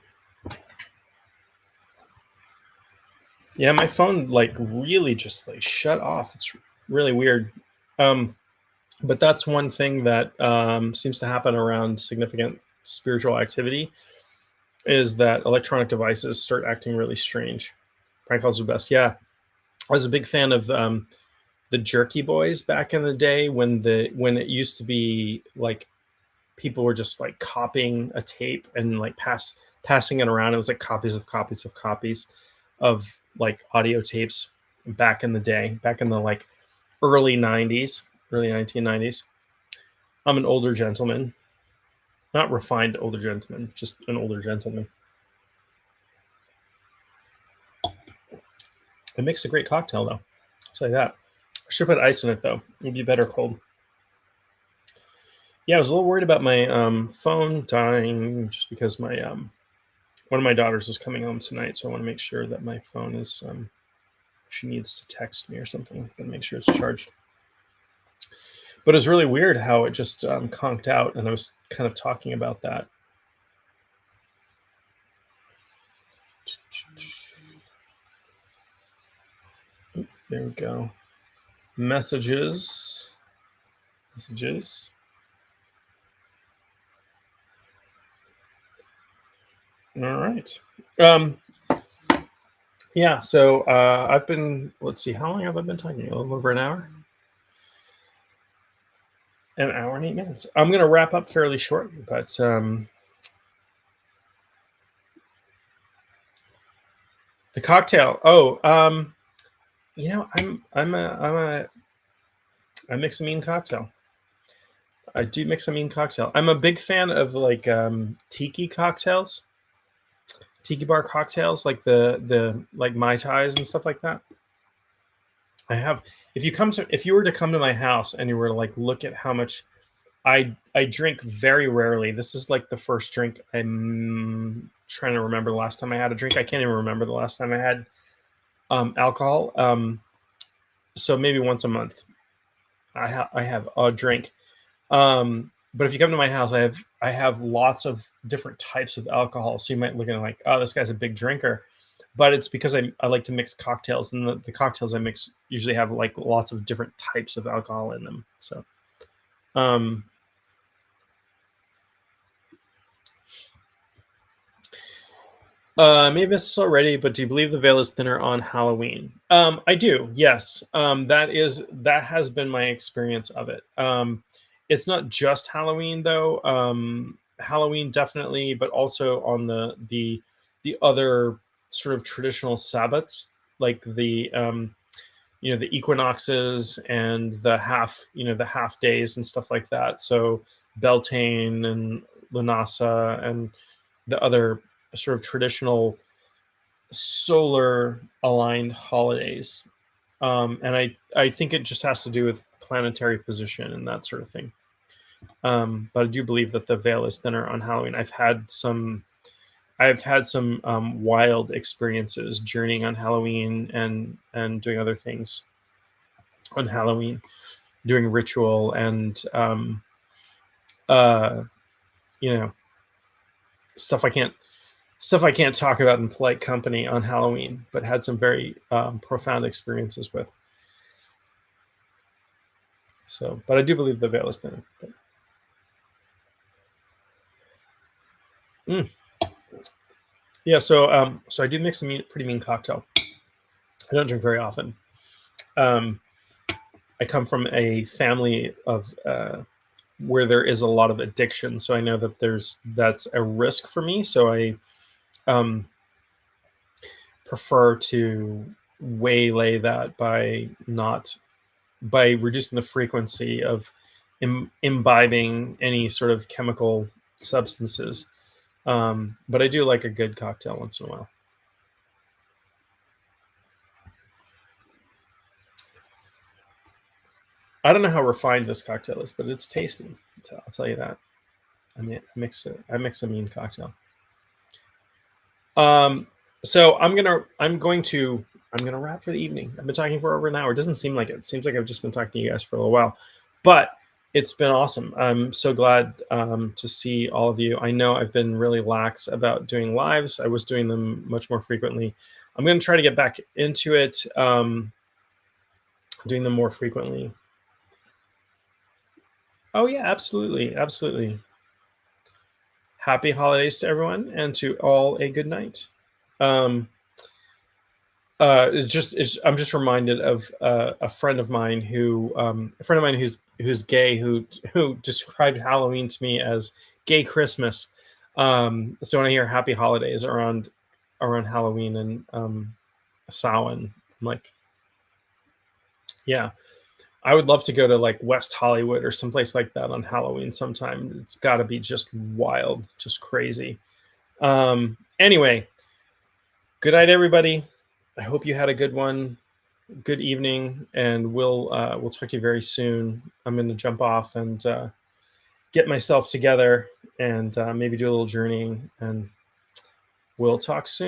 Yeah, my phone like really just like shut off. It's really weird. Um, but that's one thing that seems to happen around significant spiritual activity, is that electronic devices start acting really strange. Prank calls are best. Yeah, I was a big fan of the Jerky Boys back in the day, when it used to be like people were just like copying a tape and like passing it around. It was like copies of copies of copies of like audio tapes back in the day, back in the like early 90s, early 1990s. I'm an older gentleman, not refined older gentleman, just an older gentleman. It makes a great cocktail though. I'll tell you that. I should put ice in it though. It'd be better cold. Yeah, I was a little worried about my phone dying, just because my one of my daughters is coming home tonight, so I want to make sure that my phone is she needs to text me or something, then make sure it's charged. But it was really weird how it just conked out, and I was kind of talking about that. There we go. Messages. Messages. All right. Yeah, so I've been, let's see, how long have I been talking? A little over an hour? An hour and 8 minutes. I'm going to wrap up fairly shortly, but the cocktail. Oh, I mix a mean cocktail. I do mix a mean cocktail. I'm a big fan of like tiki cocktails, tiki bar cocktails, like the like Mai Tais and stuff like that. I have. If you were to come to my house and you were to like look at how much I drink very rarely. This is like the first drink. I'm trying to remember the last time I had a drink. I can't even remember the last time I had alcohol. So maybe once a month, I have a drink. But if you come to my house, I have lots of different types of alcohol. So you might look at it like, oh, this guy's a big drinker. But it's because I like to mix cocktails, and the cocktails I mix usually have like lots of different types of alcohol in them. So um maybe this already, but do you believe the veil is thinner on Halloween? I do, yes. That has been my experience of it. It's not just Halloween though. Halloween definitely, but also on the other sort of traditional Sabbats, like the equinoxes and the half days and stuff like that. So Beltane and Lunasa and the other sort of traditional solar aligned holidays. And I think it just has to do with planetary position and that sort of thing. But I do believe that the veil is thinner on Halloween. I've had some wild experiences journeying on Halloween and doing other things on Halloween, doing ritual and uh, you know stuff I can't talk about in polite company on Halloween, but had some very profound experiences with. So, but I do believe the veil is thinner. But, mm. Yeah, so I do mix a pretty mean cocktail. I don't drink very often. Um, I come from a family of where there is a lot of addiction, so I know that that's a risk for me. So I um, prefer to waylay that by reducing the frequency of imbibing any sort of chemical substances. But I do like a good cocktail once in a while. I don't know how refined this cocktail is, but it's tasty. So I'll tell you that. I mean, I mix a mean cocktail. Um, so I'm gonna wrap for the evening. I've been talking for over an hour. It doesn't seem like it. It seems like I've just been talking to you guys for a little while, but it's been awesome. I'm so glad to see all of you. I know I've been really lax about doing lives. I was doing them much more frequently. I'm going to try to get back into it, doing them more frequently. Oh yeah, absolutely, absolutely. Happy holidays to everyone, and to all a good night. Um, I'm just reminded of a friend of mine who's gay who described Halloween to me as gay Christmas. So when I hear Happy Holidays around Halloween and Samhain, I'm like, yeah, I would love to go to like West Hollywood or someplace like that on Halloween sometime. It's got to be just wild, just crazy. Anyway, good night, everybody. I hope you had a good one. Good evening, and we'll talk to you very soon. I'm going to jump off and get myself together and maybe do a little journeying, and we'll talk soon.